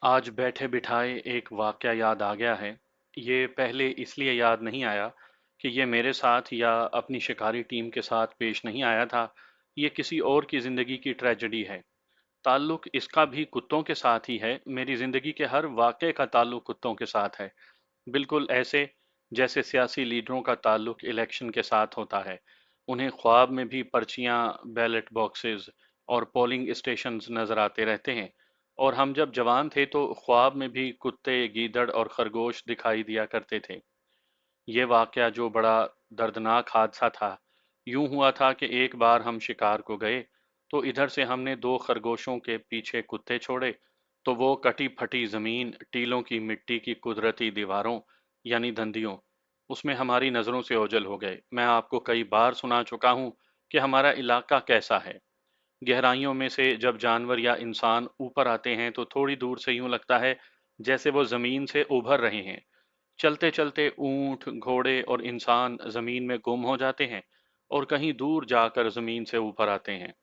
आज बैठे बिठाए एक वाकया याद आ गया है। ये पहले इसलिए याद नहीं आया कि ये मेरे साथ या अपनी शिकारी टीम के साथ पेश नहीं आया था। ये किसी और की जिंदगी की ट्रेजेडी है। ताल्लुक इसका भी कुत्तों के साथ ही है। मेरी जिंदगी के हर वाकये का ताल्लुक कुत्तों के साथ है। बिल्कुल ऐसे जैसे सियासी लीडरों का ताल्लुक इलेक्शन के साथ होता है। उन्हें ख्वाब में भी पर्चियां, बैलेट बॉक्सेस और पोलिंग स्टेशंस नजर आते रहते हैं। और हम जब जवान थे तो ख्वाब में भी कुत्ते, गीदड़ और खरगोश दिखाई दिया करते थे। ये वाकया जो बड़ा दर्दनाक हादसा था, यूं हुआ था कि एक बार हम शिकार को गए तो इधर से हमने दो खरगोशों के पीछे कुत्ते छोड़े, तो वो कटी फटी जमीन, टीलों की मिट्टी की कुदरती दीवारों यानी धंधियों, उसमें हमारी नजरों से ओझल हो गए। मैं आपको कई बार सुना चुका हूं कि हमारा इलाका कैसा है। गहराइयों में से जब जानवर या इंसान ऊपर आते हैं तो थोड़ी दूर से यूं लगता है जैसे वो जमीन से उभर रहे हैं। चलते चलते ऊंट, घोड़े और इंसान जमीन में गुम हो जाते हैं और कहीं दूर जाकर जमीन से ऊपर आते हैं।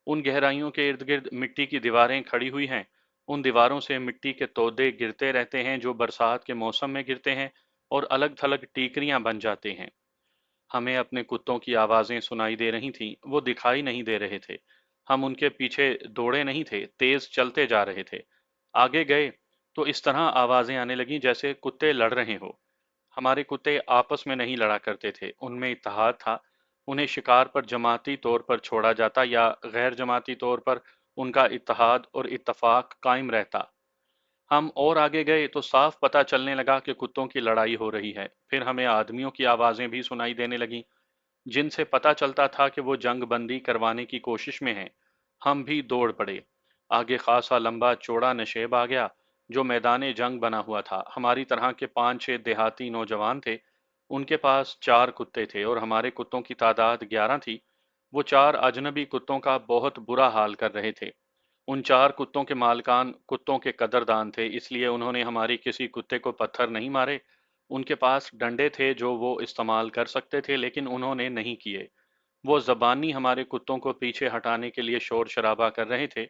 उन गहराइयों के इर्द गिर्द मिट्टी की दीवारें खड़ी हुई हैं। उन दीवारों से मिट्टी के तोदे गिरते रहते हैं जो बरसात के मौसम में गिरते हैं और अलग थलग टीकरियां बन जाते हैं। हमें अपने कुत्तों की आवाजें सुनाई दे रही थीं, वो दिखाई नहीं दे रहे थे। हम उनके पीछे दौड़े नहीं थे, तेज चलते जा रहे थे। आगे गए तो इस तरह आवाजें आने लगीं जैसे कुत्ते लड़ रहे हो। हमारे कुत्ते आपस में नहीं लड़ा करते थे, उनमें इत्तेहाद था। उन्हें शिकार पर जमाती तौर पर छोड़ा जाता या गैर जमाती तौर पर उनका इत्तेहाद और इत्तफाक कायम रहता। हम और आगे गए तो साफ पता चलने लगा कि कुत्तों की लड़ाई हो रही है। फिर हमें आदमियों की आवाजें भी सुनाई देने लगीं, जिनसे पता चलता था कि वो जंग बंदी करवाने की कोशिश में हैं। हम भी दौड़ पड़े। आगे खासा लंबा चौड़ा नशेब आ गया जो मैदान जंग बना हुआ था। हमारी तरह के 5-6 देहाती नौजवान थे। उनके पास 4 कुत्ते थे और हमारे कुत्तों की तादाद 11 थी। वो 4 अजनबी कुत्तों का बहुत बुरा हाल कर रहे थे। उन 4 कुत्तों के मालकान कुत्तों के कदरदान थे, इसलिए उन्होंने हमारी किसी कुत्ते को पत्थर नहीं मारे। उनके पास डंडे थे जो वो इस्तेमाल कर सकते थे, लेकिन उन्होंने नहीं किए। वो ज़बानी हमारे कुत्तों को पीछे हटाने के लिए शोर शराबा कर रहे थे।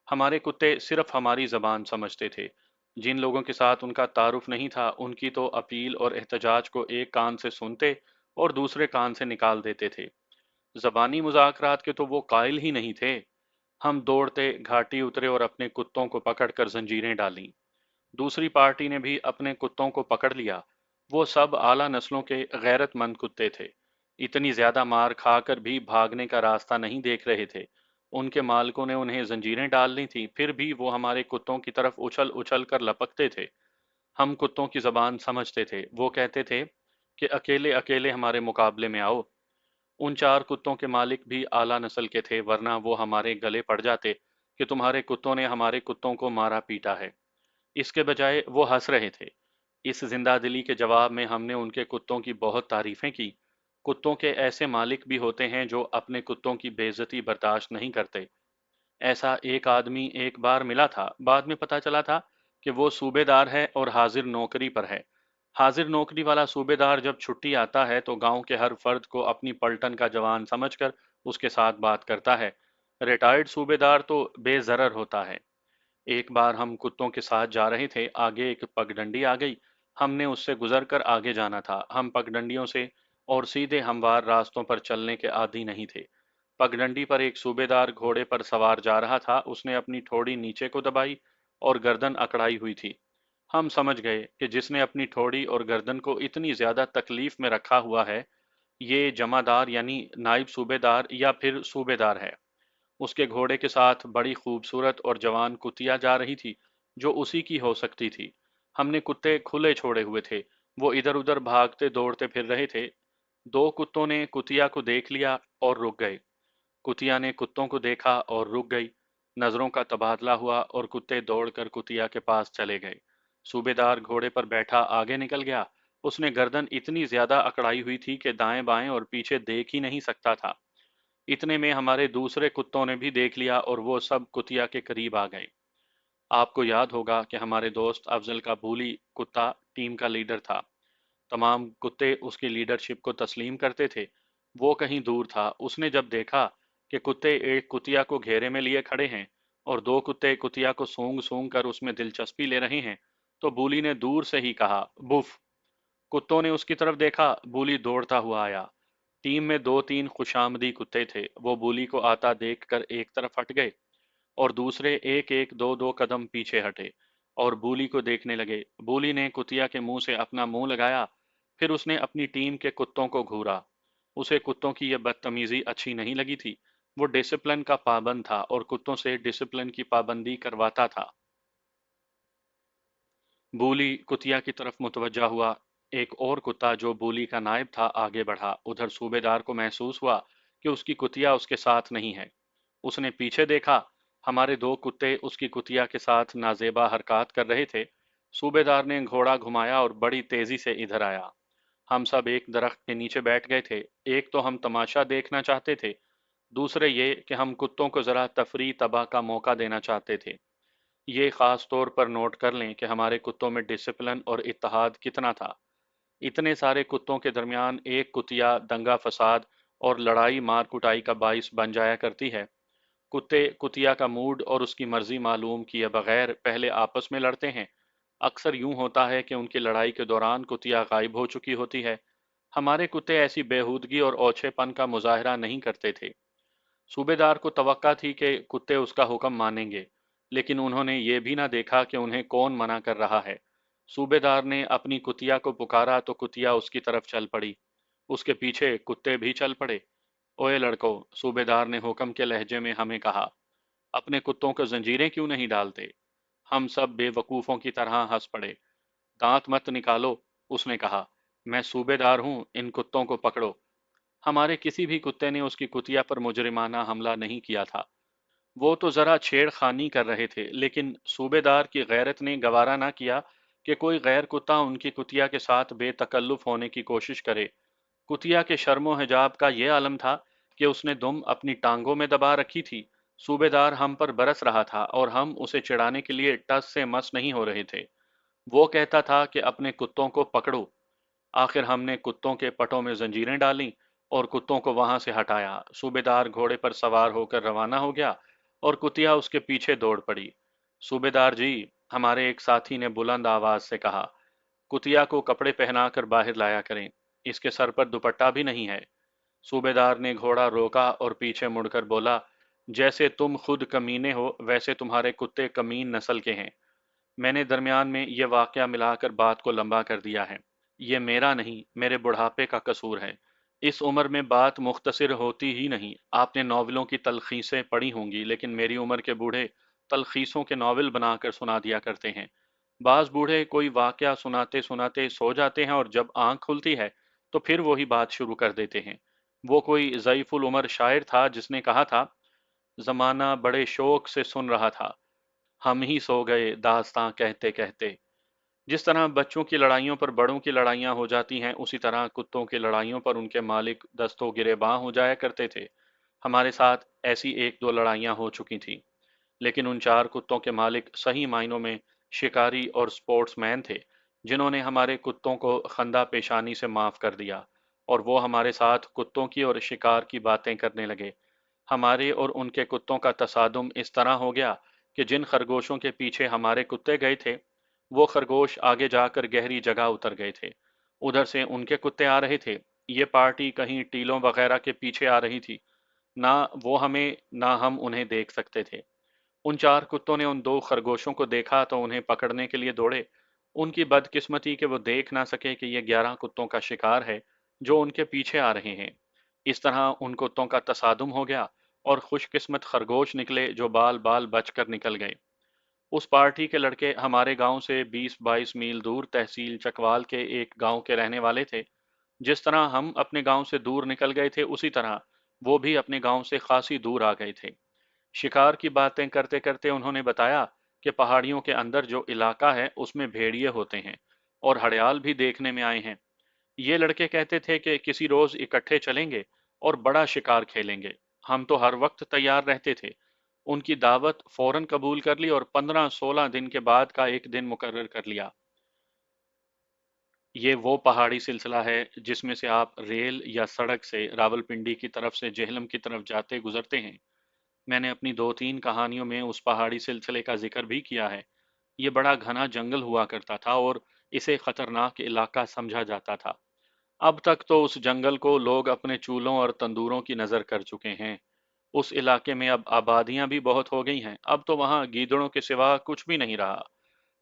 हमारे कुत्ते सिर्फ हमारी ज़बान समझते थे। जिन लोगों के साथ उनका तारुफ नहीं था, उनकी तो अपील और एहतजाज को एक कान से सुनते और दूसरे कान से निकाल देते थे। ज़बानी मुज़ाकरात के तो वो कायल ही नहीं थे। हम दौड़ते घाटी उतरे और अपने कुत्तों को पकड़कर जंजीरें डालीं। दूसरी पार्टी ने भी अपने कुत्तों को पकड़ लिया। वो सब आला नस्लों के गैरतमंद कुत्ते थे। इतनी ज्यादा मार खाकर भी भागने का रास्ता नहीं देख रहे थे। उनके मालिकों ने उन्हें जंजीरें डाल दी थी, फिर भी वो हमारे कुत्तों की तरफ उछल उछल कर लपकते थे। हम कुत्तों की जबान समझते थे। वो कहते थे कि अकेले अकेले हमारे मुकाबले में आओ। उन 4 कुत्तों के मालिक भी आला नस्ल के थे, वरना वो हमारे गले पड़ जाते कि तुम्हारे कुत्तों ने हमारे कुत्तों को मारा पीटा है। इसके बजाय वो हंस रहे थे। इस जिंदादिली के जवाब में हमने उनके कुत्तों की बहुत तारीफें की। कुत्तों के ऐसे मालिक भी होते हैं जो अपने कुत्तों की बेइज्जती बर्दाश्त नहीं करते। ऐसा एक आदमी एक बार मिला था। बाद में पता चला था कि वो सूबेदार है और हाजिर नौकरी पर है। हाजिर नौकरी वाला सूबेदार जब छुट्टी आता है तो गांव के हर फर्द को अपनी पलटन का जवान समझकर उसके साथ बात करता है। रिटायर्ड सूबेदार तो बेजरर होता है। एक बार हम कुत्तों के साथ जा रहे थे, आगे एक पगडंडी आ गई। हमने उससे गुजरकर आगे जाना था। हम पगडंडियों से और सीधे हमवार रास्तों पर चलने के आदी नहीं थे। पगडंडी पर एक सूबेदार घोड़े पर सवार जा रहा था। उसने अपनी ठोड़ी नीचे को दबाई और गर्दन अकड़ाई हुई थी। हम समझ गए कि जिसने अपनी ठोड़ी और गर्दन को इतनी ज्यादा तकलीफ में रखा हुआ है, ये जमादार यानी नायब सूबेदार या फिर सूबेदार है। उसके घोड़े के साथ बड़ी खूबसूरत और जवान कुतिया जा रही थी जो उसी की हो सकती थी। हमने कुत्ते खुले छोड़े हुए थे। वो इधर उधर भागते दौड़ते फिर रहे थे। दो कुत्तों ने कुतिया को देख लिया और रुक गए। कुतिया ने कुत्तों को देखा और रुक गई। नजरों का तबादला हुआ और कुत्ते दौड़कर कुतिया के पास चले गए। सूबेदार घोड़े पर बैठा आगे निकल गया। उसने गर्दन इतनी ज्यादा अकड़ाई हुई थी कि दाएं बाएं और पीछे देख ही नहीं सकता था। इतने में हमारे दूसरे कुत्तों ने भी देख लिया और वो सब कुतिया के करीब आ गए। आपको याद होगा कि हमारे दोस्त अफजल का बूली कुत्ता टीम का लीडर था। तमाम कुत्ते उसकी लीडरशिप को तस्लीम करते थे। वो कहीं दूर था। उसने जब देखा कि कुत्ते एक कुतिया को घेरे में लिए खड़े हैं, اور دو کتے کتیا کو سونگ سونگ کر اس میں دلچسپی لے رہے ہیں تو بولی نے دور سے ہی کہا بف۔ کتوں نے اس کی طرف دیکھا، بولی دوڑتا ہوا آیا۔ ٹیم میں دو تین خوشامدی کتے تھے، وہ بولی کو آتا دیکھ کر ایک طرف ہٹ گئے اور دوسرے ایک ایک دو دو قدم پیچھے ہٹے اور بولی کو دیکھنے لگے۔ بولی نے کتیا کے منہ سے اپنا منہ لگایا، پھر اس نے اپنی ٹیم کے کتوں کو گھورا۔ اسے کتوں کی یہ بدتمیزی اچھی نہیں لگی تھی۔ وہ ڈسپلن کا پابند تھا اور کتوں سے ڈسپلن کی پابندی کرواتا تھا۔ بولی کتیا کی طرف متوجہ ہوا۔ ایک اور کتا جو بولی کا نائب تھا آگے بڑھا۔ ادھر صوبے دار کو محسوس ہوا کہ اس کی کتیا اس کے ساتھ نہیں ہے۔ اس نے پیچھے دیکھا، ہمارے دو کتے اس کی کتیا کے ساتھ نازیبا حرکات کر رہے تھے۔ صوبے دار نے گھوڑا گھمایا اور بڑی تیزی سے ادھر آیا۔ ہم سب ایک درخت کے نیچے بیٹھ گئے تھے۔ ایک تو ہم تماشا دیکھنا چاہتے تھے، دوسرے یہ کہ ہم کتوں کو ذرا تفریح تباہ کا موقع دینا چاہتے تھے۔ یہ خاص طور پر نوٹ کر لیں کہ ہمارے کتوں میں ڈسپلن اور اتحاد کتنا تھا۔ اتنے سارے کتوں کے درمیان ایک کتیا دنگا فساد اور لڑائی مار کٹائی کا باعث بن جایا کرتی ہے۔ کتے کتیا کا موڈ اور اس کی مرضی معلوم کیے بغیر پہلے آپس میں لڑتے ہیں۔ اکثر یوں ہوتا ہے کہ ان کی لڑائی کے دوران کتیا غائب ہو چکی ہوتی ہے۔ ہمارے کتے ایسی بےہودگی اور اوچھے پن کا مظاہرہ نہیں کرتے تھے۔ صوبے دار کو توقع تھی کہ کتے اس کا حکم مانیں گے، لیکن انہوں نے یہ بھی نہ دیکھا کہ انہیں کون منع کر رہا ہے۔ صوبے دار نے اپنی کتیا کو پکارا تو کتیا اس کی طرف چل پڑی۔ اس کے پیچھے کتے بھی چل پڑے۔ اوئے لڑکو، صوبے دار نے حکم کے لہجے میں ہمیں کہا، اپنے کتوں کو زنجیریں کیوں نہیں ڈالتے؟ ہم سب بے وقوفوں کی طرح ہنس پڑے۔ دانت مت نکالو، اس نے کہا، میں صوبے دار ہوں، ان کتوں کو پکڑو۔ ہمارے کسی بھی کتے نے اس کی کتیا پر مجرمانہ حملہ نہیں کیا تھا۔ وہ تو ذرا چھیڑ خانی کر رہے تھے، لیکن صوبے دار کی غیرت نے گوارا نہ کیا کہ کوئی غیر کتا ان کی کتیا کے ساتھ بے تکلف ہونے کی کوشش کرے۔ کتیا کے شرم و حجاب کا یہ عالم تھا کہ اس نے دم اپنی ٹانگوں میں دبا رکھی تھی۔ صوبے دار ہم پر برس رہا تھا اور ہم اسے چڑھانے کے لیے ٹس سے مس نہیں ہو رہے تھے۔ وہ کہتا تھا کہ اپنے کتوں کو پکڑو۔ آخر ہم نے کتوں کے پٹوں میں زنجیریں ڈالیں اور کتوں کو وہاں سے ہٹایا۔ صوبے دار گھوڑے پر سوار ہو کر روانہ ہو گیا اور کتیا اس کے پیچھے دوڑ پڑی۔ صوبے دار جی، ہمارے ایک ساتھی نے بلند آواز سے کہا، کتیا کو کپڑے پہنا کر باہر لایا کریں، اس کے سر پر دوپٹہ بھی نہیں ہے۔ صوبے دار نے گھوڑا روکا اور پیچھے مڑ کر بولا، جیسے تم خود کمینے ہو ویسے تمہارے کتے کمین نسل کے ہیں۔ میں نے درمیان میں یہ واقعہ ملا کر بات کو لمبا کر دیا ہے۔ یہ میرا نہیں، میرے بڑھاپے کا قصور ہے۔ اس عمر میں بات مختصر ہوتی ہی نہیں۔ آپ نے ناولوں کی تلخیصیں پڑھی ہوں گی، لیکن میری عمر کے بوڑھے تلخیصوں کے ناول بنا کر سنا دیا کرتے ہیں۔ بعض بوڑھے کوئی واقعہ سناتے سناتے سو جاتے ہیں اور جب آنکھ کھلتی ہے تو پھر وہی بات شروع کر دیتے ہیں۔ وہ کوئی ضعیف العمر شاعر تھا جس نے کہا تھا، زمانہ بڑے شوق سے سن رہا تھا، ہم ہی سو گئے داستاں کہتے کہتے۔ جس طرح بچوں کی لڑائیوں پر بڑوں کی لڑائیاں ہو جاتی ہیں، اسی طرح کتوں کی لڑائیوں پر ان کے مالک دستوں گریباں ہو جایا کرتے تھے۔ ہمارے ساتھ ایسی ایک دو لڑائیاں ہو چکی تھیں، لیکن ان چار کتوں کے مالک صحیح معنوں میں شکاری اور سپورٹس مین تھے، جنہوں نے ہمارے کتوں کو خندہ پیشانی سے معاف کر دیا، اور وہ ہمارے ساتھ کتوں کی اور شکار کی باتیں کرنے لگے۔ ہمارے اور ان کے کتوں کا تصادم اس طرح ہو گیا کہ جن خرگوشوں کے پیچھے ہمارے کتے گئے تھے، وہ خرگوش آگے جا کر گہری جگہ اتر گئے تھے۔ ادھر سے ان کے کتے آ رہے تھے۔ یہ پارٹی کہیں ٹیلوں وغیرہ کے پیچھے آ رہی تھی۔ نہ وہ ہمیں نہ ہم انہیں دیکھ سکتے تھے۔ ان چار کتوں نے ان دو خرگوشوں کو دیکھا تو انہیں پکڑنے کے لیے دوڑے۔ ان کی بدقسمتی کہ وہ دیکھ نہ سکے کہ یہ 11 کتوں کا شکار ہے جو ان کے پیچھے آ رہے ہیں۔ اس طرح ان کتوں کا تصادم ہو گیا اور خوش قسمت خرگوش نکلے جو بال بال بچ کر نکل گئے۔ اس پارٹی کے لڑکے ہمارے گاؤں سے 20-22 میل دور تحصیل چکوال کے ایک گاؤں کے رہنے والے تھے۔ جس طرح ہم اپنے گاؤں سے دور نکل گئے تھے، اسی طرح وہ بھی اپنے گاؤں سے خاصی دور آ گئے تھے۔ شکار کی باتیں کرتے کرتے انہوں نے بتایا کہ پہاڑیوں کے اندر جو علاقہ ہے اس میں بھیڑیے ہوتے ہیں اور ہڑیال بھی دیکھنے میں آئے ہیں۔ یہ لڑکے کہتے تھے کہ کسی روز اکٹھے چلیں گے اور بڑا شکار کھیلیں گے۔ ہم تو ہر وقت تیار رہتے تھے۔ ان کی دعوت فوراً قبول کر لی اور 15-16 دن کے بعد کا ایک دن مقرر کر لیا۔ یہ وہ پہاڑی سلسلہ ہے جس میں سے آپ ریل یا سڑک سے راولپنڈی کی طرف سے جہلم کی طرف جاتے گزرتے ہیں۔ मैंने अपनी 2-3 कहानियों में उस पहाड़ी सिलसिले का जिक्र भी किया है। ये बड़ा घना जंगल हुआ करता था और इसे खतरनाक इलाका समझा जाता था। अब तक तो उस जंगल को लोग अपने चूल्हों और तंदूरों की नजर कर चुके हैं। उस इलाके में अब आबादियां भी बहुत हो गई हैं। अब तो वहां गीदड़ों के सिवा कुछ भी नहीं रहा।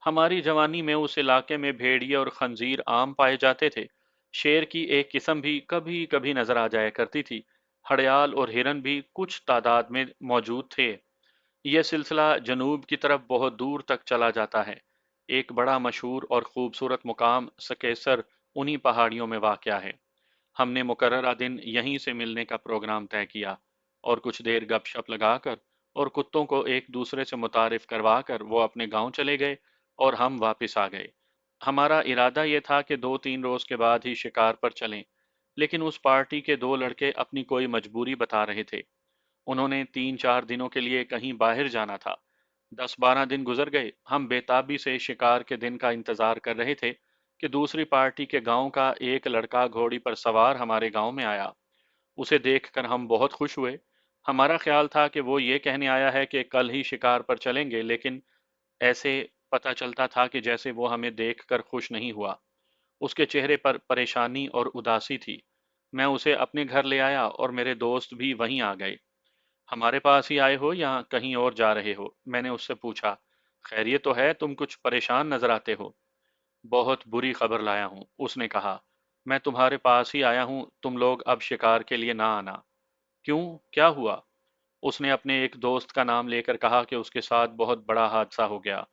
हमारी जवानी में उस इलाके में भेड़िए और खंजीर आम पाए जाते थे। शेर की एक किस्म भी कभी कभी नजर आ जाया करती थी। हड़याल और हिरन भी कुछ तादाद में मौजूद थे। यह सिलसिला जनूब की तरफ बहुत दूर तक चला जाता है। एक बड़ा मशहूर और खूबसूरत मुकाम सकेसर उन्हीं पहाड़ियों में वाक़या है। हमने मुकर्ररा दिन यहीं से मिलने का प्रोग्राम तय किया और कुछ देर गपशप लगाकर और कुत्तों को एक दूसरे से मुतारिफ करवाकर वो अपने गांव चले गए और हम वापस आ गए। हमारा इरादा ये था कि 2-3 रोज के बाद ही शिकार पर चलें, लेकिन उस पार्टी के 2 लड़के अपनी कोई मजबूरी बता रहे थे। उन्होंने 3-4 दिनों के लिए कहीं बाहर जाना था। 10-12 दिन गुजर गए। हम बेताबी से शिकार के दिन का इंतजार कर रहे थे कि दूसरी पार्टी के गांव का एक लड़का घोड़ी पर सवार हमारे गांव में आया। उसे देखकर हम बहुत खुश हुए। हमारा ख्याल था कि वो ये कहने आया है कि कल ही शिकार पर चलेंगे, लेकिन ऐसे पता चलता था कि जैसे वो हमें देखकर खुश नहीं हुआ। उसके चेहरे पर परेशानी और उदासी थी। मैं उसे अपने घर ले आया और मेरे दोस्त भी वहीं आ गए। हमारे पास ही आए हो या कहीं और जा रहे हो? मैंने उससे पूछा। खैरियत तो है, तुम कुछ परेशान नजर आते हो। बहुत बुरी खबर लाया हूँ, उसने कहा। मैं तुम्हारे पास ही आया हूँ, तुम लोग अब शिकार के लिए ना आना। क्यों, क्या हुआ? उसने अपने एक दोस्त का नाम लेकर कहा कि उसके साथ बहुत बड़ा हादसा हो गया।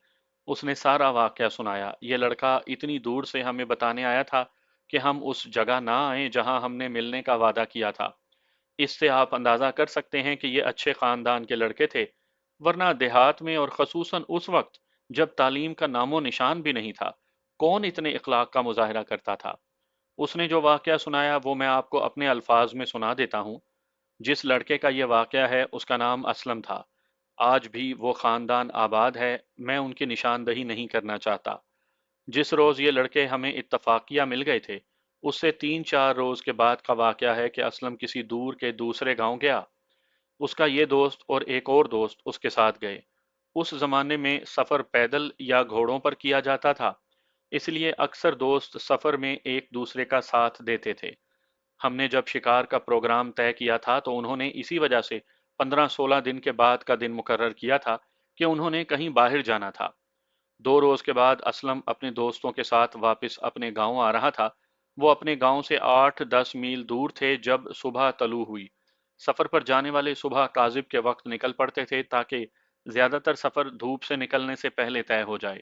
उसने सारा वाकया सुनाया। ये लड़का इतनी दूर से हमें बताने आया था कि हम उस जगह ना आए जहां हमने मिलने का वादा किया था। इससे आप अंदाजा कर सकते हैं कि ये अच्छे खानदान के लड़के थे, वरना देहात में और खसूसन उस वक्त जब तालीम का नामो निशान भी नहीं था, कौन इतने इखलाक का मुजाहरा करता था। उसने जो वाकया सुनाया वो मैं आपको अपने अल्फाज में सुना देता हूँ। जिस लड़के का ये वाकया है उसका नाम असलम था। आज भी वो खानदान आबाद है। मैं उनकी निशानदही नहीं करना चाहता। जिस रोज ये लड़के हमें इत्तफाकिया मिल गए थे, उससे 3-4 रोज के बाद का वाकया है कि असलम किसी दूर के दूसरे गांव गया। उसका ये दोस्त और एक और दोस्त उसके साथ गए। उस जमाने में सफर पैदल या घोड़ों पर किया जाता था, इसलिए अक्सर दोस्त सफर में एक दूसरे का साथ देते थे। हमने जब शिकार का प्रोग्राम तय किया था तो उन्होंने इसी वजह से 15-16 दिन के बाद का दिन मुकर्रर किया था कि उन्होंने कहीं बाहर जाना था। 2 रोज के बाद असलम अपने दोस्तों के साथ वापस अपने गांव आ रहा था। वो अपने गांव से 8-10 मील दूर थे जब सुबह तलू हुई। सफर पर जाने वाले सुबह काजिब के वक्त निकल पड़ते थे ताकि ज्यादातर सफर धूप से निकलने से पहले तय हो जाए।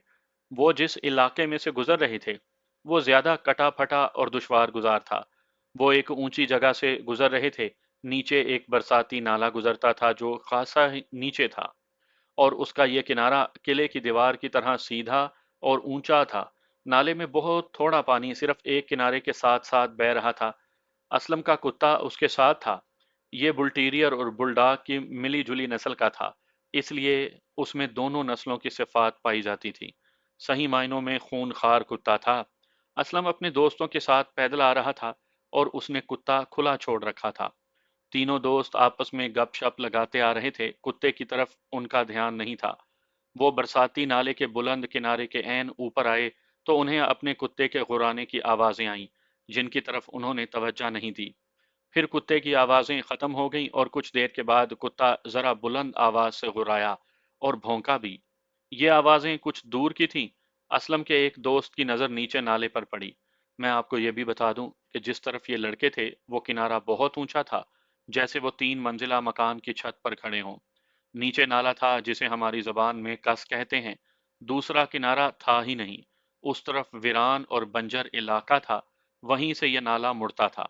वो जिस इलाके में से गुजर रहे थे वो ज्यादा कटा फटा और दुश्वार गुजार था। वो एक ऊंची जगह से गुजर रहे थे। नीचे एक बरसाती नाला गुजरता था जो खासा ही नीचे था और उसका ये किनारा किले की दीवार की तरह सीधा और ऊंचा था। नाले में बहुत थोड़ा पानी सिर्फ एक किनारे के साथ साथ बह रहा था। असलम का कुत्ता उसके साथ था। ये बुलटीरियर और बुलडॉग की मिली जुली नस्ल का था, इसलिए उसमें दोनों नस्लों की सिफात पाई जाती थी। सही मायनों में खूनखार कुत्ता था। असलम अपने दोस्तों के साथ पैदल आ रहा था और उसने कुत्ता खुला छोड़ रखा था। तीनों दोस्त आपस में गपशप लगाते आ रहे थे। कुत्ते की तरफ उनका ध्यान नहीं था। वो बरसाती नाले के बुलंद किनारे के ऐन ऊपर आए तो उन्हें अपने कुत्ते के गुर्राने की आवाजें आईं, जिनकी तरफ उन्होंने तवज्जो नहीं दी। फिर कुत्ते की आवाजें खत्म हो गईं और कुछ देर के बाद कुत्ता जरा बुलंद आवाज से गुर्राया और भौंका भी। ये आवाजें कुछ दूर की थीं। असलम के एक दोस्त की नजर नीचे नाले पर पड़ी। मैं आपको ये भी बता दूं कि जिस तरफ ये लड़के थे वो किनारा बहुत ऊंचा था, जैसे वो 3 मंजिला मकान की छत पर खड़े हों। नीचे नाला था जिसे हमारी जबान में कस कहते हैं। दूसरा किनारा था ही नहीं। उस तरफ वीरान और बंजर इलाका था। वहीं से यह नाला मुड़ता था।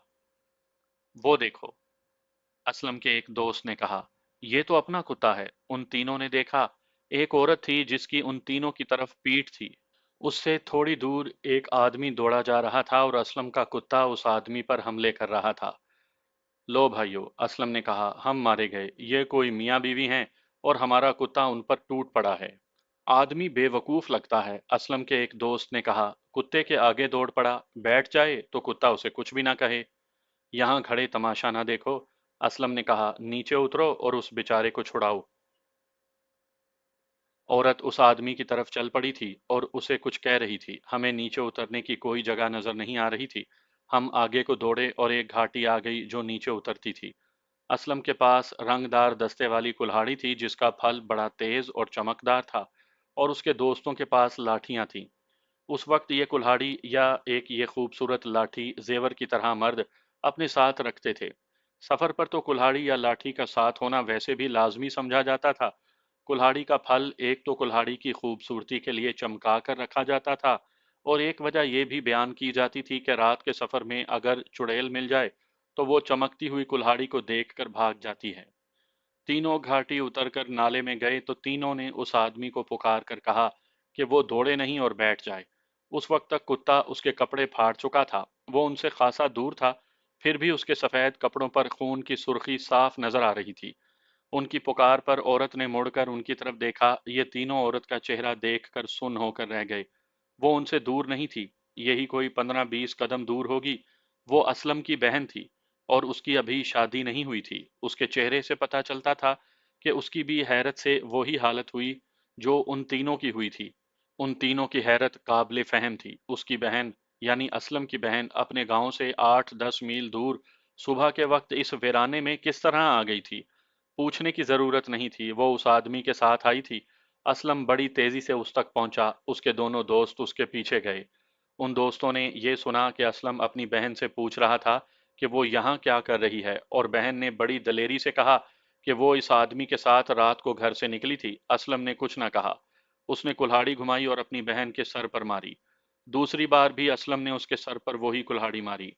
वो देखो, असलम के एक दोस्त ने कहा। ये तो अपना कुत्ता है। उन तीनों ने देखा। एक औरत थी जिसकी उन तीनों की तरफ पीठ थी। उससे थोड़ी दूर एक आदमी दौड़ा जा रहा था और असलम का कुत्ता उस आदमी पर हमले कर रहा था। लो भाइयों, असलम ने कहा, हम मारे गए। ये कोई मियाँ बीवी हैं और हमारा कुत्ता उन पर टूट पड़ा है। आदमी बेवकूफ लगता है, असलम के एक दोस्त ने कहा। कुत्ते के आगे दौड़ पड़ा। बैठ जाए तो कुत्ता उसे कुछ भी ना कहे। यहाँ खड़े तमाशा ना देखो। असलम ने कहा, नीचे उतरो और उस बेचारे को छुड़ाओ। औरत उस आदमी की तरफ चल पड़ी थी और उसे कुछ कह रही थी। हमें नीचे उतरने की कोई जगह नजर नहीं आ रही थी। हम आगे को दौड़े और एक घाटी आ गई जो नीचे उतरती थी। असलम के पास रंगदार दस्ते वाली कुल्हाड़ी थी जिसका फल बड़ा तेज और चमकदार था, और उसके दोस्तों के पास लाठियां थीं। उस वक्त ये कुल्हाड़ी या एक ये खूबसूरत लाठी जेवर की तरह मर्द अपने साथ रखते थे। सफर पर तो कुल्हाड़ी या लाठी का साथ होना वैसे भी लाजमी समझा जाता था। कुल्हाड़ी का फल एक तो कुल्हाड़ी की खूबसूरती के लिए चमका कर रखा जाता था, और एक वजह यह भी बयान की जाती थी कि रात के सफर में अगर चुड़ैल मिल जाए तो वो चमकती हुई कुल्हाड़ी को देखकर भाग जाती है। तीनों घाटी उतरकर नाले में गए तो तीनों ने उस आदमी को पुकार कर कहा कि वो दौड़े नहीं और बैठ जाए। उस वक्त तक कुत्ता उसके कपड़े फाड़ चुका था। वो उनसे खासा दूर था, फिर भी उसके सफेद कपड़ों पर खून की सुर्खी साफ नजर आ रही थी। उनकी पुकार पर औरत ने मुड़कर उनकी तरफ देखा। ये तीनों औरत का चेहरा देखकर सुन्न होकर रह गए। वो उनसे दूर नहीं थी, यही कोई 15-20 कदम दूर होगी। वो असलम की बहन थी, और उसकी अभी शादी नहीं हुई थी। उसके चेहरे से पता चलता था कि उसकी भी हैरत से वही हालत हुई जो उन तीनों की हुई थी। उन तीनों की हैरत काबिल फहम थी। उसकी बहन यानी असलम की बहन अपने गांव से 8-10 मील दूर सुबह के वक्त इस वीराने में किस तरह आ गई थी। पूछने की जरूरत नहीं थी, वो उस आदमी के साथ आई थी। असलम बड़ी तेजी से उस तक पहुंचा। उसके दोनों दोस्त उसके पीछे गए। उन दोस्तों ने ये सुना कि असलम अपनी बहन से पूछ रहा था कि वो यहाँ क्या कर रही है, और बहन ने बड़ी दलेरी से कहा कि वो इस आदमी के साथ रात को घर से निकली थी। असलम ने कुछ न कहा। उसने कुल्हाड़ी घुमाई और अपनी बहन के सर पर मारी। दूसरी बार भी असलम ने उसके सर पर वही कुल्हाड़ी मारी।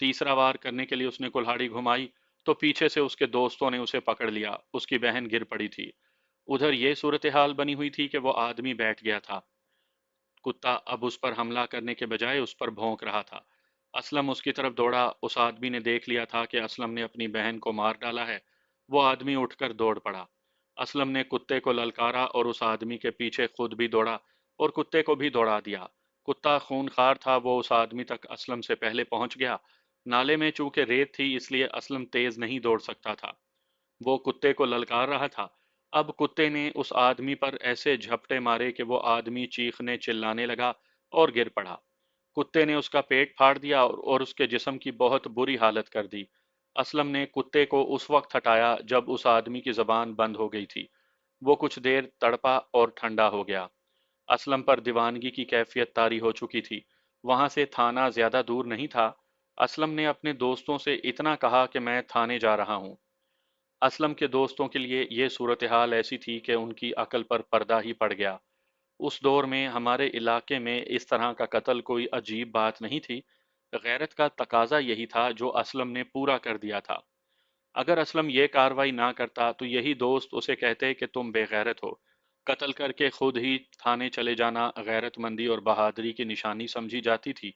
तीसरा वार करने के लिए उसने कुल्हाड़ी घुमाई तो पीछे से उसके दोस्तों ने उसे पकड़ लिया। उसकी बहन गिर पड़ी थी। उधर ये सूरत हाल बनी हुई थी कि वो आदमी बैठ गया था। कुत्ता अब उस पर हमला करने के बजाय उस पर भौंक रहा था। असलम उसकी तरफ दौड़ा। उस आदमी ने देख लिया था कि असलम ने अपनी बहन को मार डाला है। वो आदमी उठकर दौड़ पड़ा। असलम ने कुत्ते को ललकारा और उस आदमी के पीछे खुद भी दौड़ा और कुत्ते को भी दौड़ा दिया। कुत्ता खूनखार था, वो उस आदमी तक असलम से पहले पहुंच गया। नाले में चूंकि रेत थी इसलिए असलम तेज नहीं दौड़ सकता था। वो कुत्ते को ललकार रहा था। अब कुत्ते ने उस आदमी पर ऐसे झपटे मारे कि वो आदमी चीखने चिल्लाने लगा और गिर पड़ा। कुत्ते ने उसका पेट फाड़ दिया और उसके जिस्म की बहुत बुरी हालत कर दी। असलम ने कुत्ते को उस वक्त हटाया जब उस आदमी की जबान बंद हो गई थी। वो कुछ देर तड़पा और ठंडा हो गया। असलम पर दीवानगी की कैफियत तारी हो चुकी थी। वहां से थाना ज्यादा दूर नहीं था। असलम ने अपने दोस्तों से इतना कहा कि मैं थाने जा रहा हूँ। असलम के दोस्तों के लिए ये सूरत हाल ऐसी थी कि उनकी अकल पर पर्दा ही पड़ गया। उस दौर में हमारे इलाके में इस तरह का कत्ल कोई अजीब बात नहीं थी। गैरत का तकाजा यही था जो असलम ने पूरा कर दिया था। अगर असलम ये कार्रवाई ना करता तो यही दोस्त उसे कहते कि तुम बेगैरत हो। कत्ल करके खुद ही थाने चले जाना गैरतमंदी और बहादुरी की निशानी समझी जाती थी।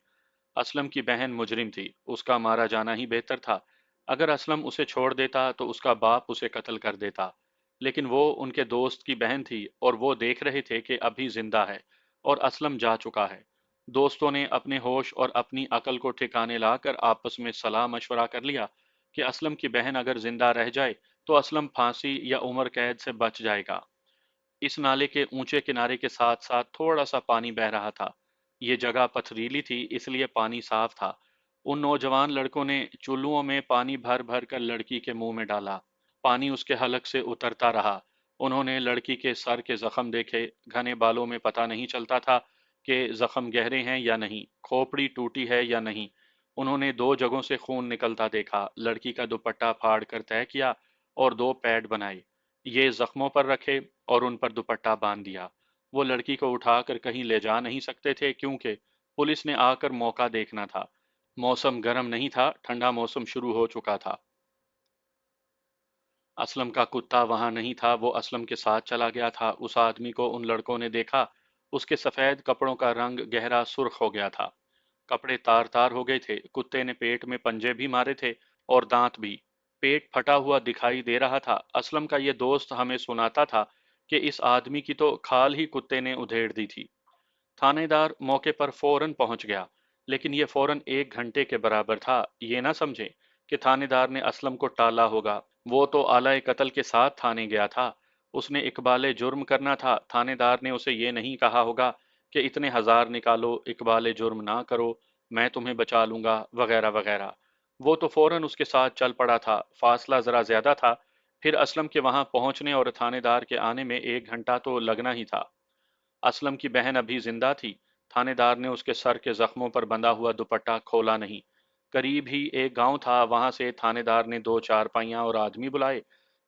असलम की बहन मुजरिम थी, उसका मारा जाना ही बेहतर था। अगर असलम उसे छोड़ देता तो उसका बाप उसे कत्ल कर देता। लेकिन वो उनके दोस्त की बहन थी और वो देख रहे थे कि अभी जिंदा है और असलम जा चुका है। दोस्तों ने अपने होश और अपनी अकल को ठिकाने लाकर आपस में सलाह मशवरा कर लिया कि असलम की बहन अगर जिंदा रह जाए तो असलम फांसी या उम्र कैद से बच जाएगा। इस नाले के ऊंचे किनारे के साथ साथ थोड़ा सा पानी बह रहा था। ये जगह पथरीली थी इसलिए पानी साफ था। उन नौजवान लड़कों ने चुल्लुओं में पानी भर भर कर लड़की के मुंह में डाला। पानी उसके हलक से उतरता रहा। उन्होंने लड़की के सर के जख्म देखे। घने बालों में पता नहीं चलता था कि जख्म गहरे हैं या नहीं, खोपड़ी टूटी है या नहीं। उन्होंने दो जगहों से खून निकलता देखा। लड़की का दुपट्टा फाड़ कर तय किया और दो पैड बनाए। ये जख्मों पर रखे और उन पर दुपट्टा बांध दिया। वो लड़की को उठाकर कहीं ले जा नहीं सकते थे क्योंकि पुलिस ने आकर मौका देखना था। मौसम गर्म नहीं था, ठंडा मौसम शुरू हो चुका था। असलम का कुत्ता वहां नहीं था, वो असलम के साथ चला गया था। उस आदमी को उन लड़कों ने देखा। उसके सफेद कपड़ों का रंग गहरा सुर्ख हो गया था। कपड़े तार तार हो गए थे। कुत्ते ने पेट में पंजे भी मारे थे और दांत भी। पेट फटा हुआ दिखाई दे रहा था। असलम का ये दोस्त हमें सुनाता था कि इस आदमी की तो खाल ही कुत्ते ने उधेड़ दी थी। थानेदार मौके पर फौरन पहुंच गया, लेकिन ये फौरन 1 घंटे के बराबर था। ये ना समझे کہ تھانے دار نے اسلم کو ٹالا ہوگا، وہ تو آلہ قتل کے ساتھ تھانے گیا تھا، اس نے اقبال جرم کرنا تھا، تھانے دار نے اسے یہ نہیں کہا ہوگا کہ اتنے ہزار نکالو، اقبال جرم نہ کرو، میں تمہیں بچا لوں گا، وغیرہ وغیرہ۔ وہ تو فوراً اس کے ساتھ چل پڑا تھا، فاصلہ ذرا زیادہ تھا، پھر اسلم کے وہاں پہنچنے اور تھانے دار کے آنے میں 1 گھنٹہ تو لگنا ہی تھا۔ اسلم کی بہن ابھی زندہ تھی، تھانے دار نے اس کے سر کے زخموں پر بندھا ہوا دوپٹہ کھولا نہیں۔ قریب ہی ایک گاؤں تھا، وہاں سے تھانے دار نے 2 چارپائیاں اور آدمی بلائے،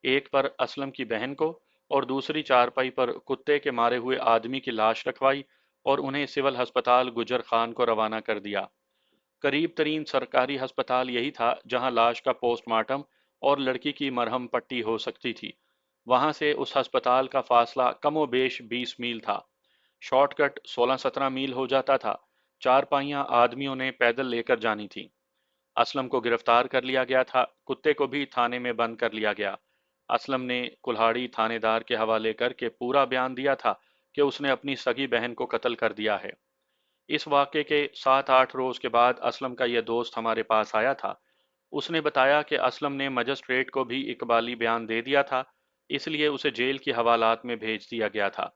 ایک پر اسلم کی بہن کو اور دوسری چارپائی پر کتے کے مارے ہوئے آدمی کی لاش رکھوائی اور انہیں سول ہسپتال گجر خان کو روانہ کر دیا۔ قریب ترین سرکاری ہسپتال یہی تھا جہاں لاش کا پوسٹ مارٹم اور لڑکی کی مرہم پٹی ہو سکتی تھی۔ وہاں سے اس ہسپتال کا فاصلہ کم و بیش 20 میل تھا، شارٹ کٹ 16-17 میل ہو جاتا تھا۔ چارپائیاں آدمیوں نے پیدل لے کر جانی تھی۔ اسلم کو گرفتار کر لیا گیا تھا، کتے کو بھی تھانے میں بند کر لیا گیا۔ اسلم نے کلہاڑی تھانے دار کے حوالے کر کے پورا بیان دیا تھا کہ اس نے اپنی سگی بہن کو قتل کر دیا ہے۔ اس واقعے کے 7-8 روز کے بعد اسلم کا یہ دوست ہمارے پاس آیا تھا۔ اس نے بتایا کہ اسلم نے مجسٹریٹ کو بھی اقبالی بیان دے دیا تھا، اس لیے اسے جیل کی حوالات میں بھیج دیا گیا تھا۔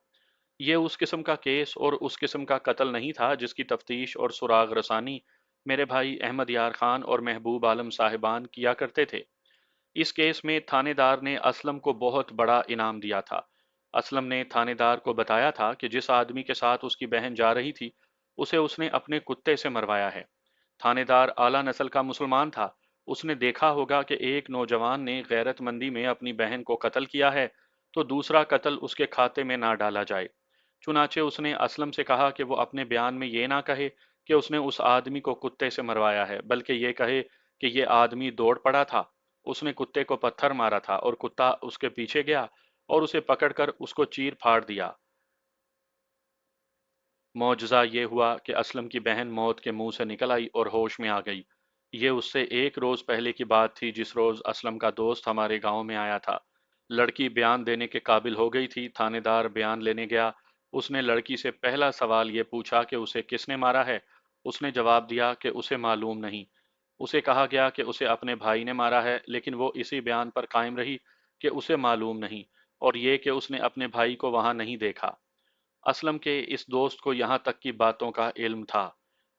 یہ اس قسم کا کیس اور اس قسم کا قتل نہیں تھا جس کی تفتیش اور سراغ رسانی میرے بھائی احمد یار خان اور محبوب عالم صاحبان کیا کرتے تھے۔ اس کیس میں تھانے دار نے اسلم کو بہت بڑا انعام دیا تھا۔ اسلم نے تھانے دار کو بتایا تھا کہ جس آدمی کے ساتھ اس کی بہن جا رہی تھی اسے اس نے اپنے کتے سے مروایا ہے۔ تھانے دار اعلیٰ نسل کا مسلمان تھا، اس نے دیکھا ہوگا کہ ایک نوجوان نے غیرت مندی میں اپنی بہن کو قتل کیا ہے تو دوسرا قتل اس کے کھاتے میں نہ ڈالا جائے۔ چنانچہ اس نے اسلم سے کہا کہ وہ اپنے بیان میں یہ نہ کہے کہ اس نے اس آدمی کو کتے سے مروایا ہے، بلکہ یہ کہے کہ یہ آدمی دوڑ پڑا تھا، اس نے کتے کو پتھر مارا تھا اور کتا اس کے پیچھے گیا اور اسے پکڑ کر اس کو چیر پھاڑ دیا۔ معجزہ یہ ہوا کہ اسلم کی بہن موت کے منہ سے نکل آئی اور ہوش میں آ گئی۔ یہ اس سے 1 روز پہلے کی بات تھی جس روز اسلم کا دوست ہمارے گاؤں میں آیا تھا۔ لڑکی بیان دینے کے قابل ہو گئی تھی، تھانے دار بیان لینے گیا۔ اس نے لڑکی سے پہلا سوال یہ پوچھا کہ اسے کس نے مارا ہے۔ اس نے جواب دیا کہ اسے معلوم نہیں۔ اسے کہا گیا کہ اسے اپنے بھائی نے مارا ہے، لیکن وہ اسی بیان پر قائم رہی کہ اسے معلوم نہیں، اور یہ کہ اس نے اپنے بھائی کو وہاں نہیں دیکھا۔ اسلم کے اس دوست کو یہاں تک کی باتوں کا علم تھا،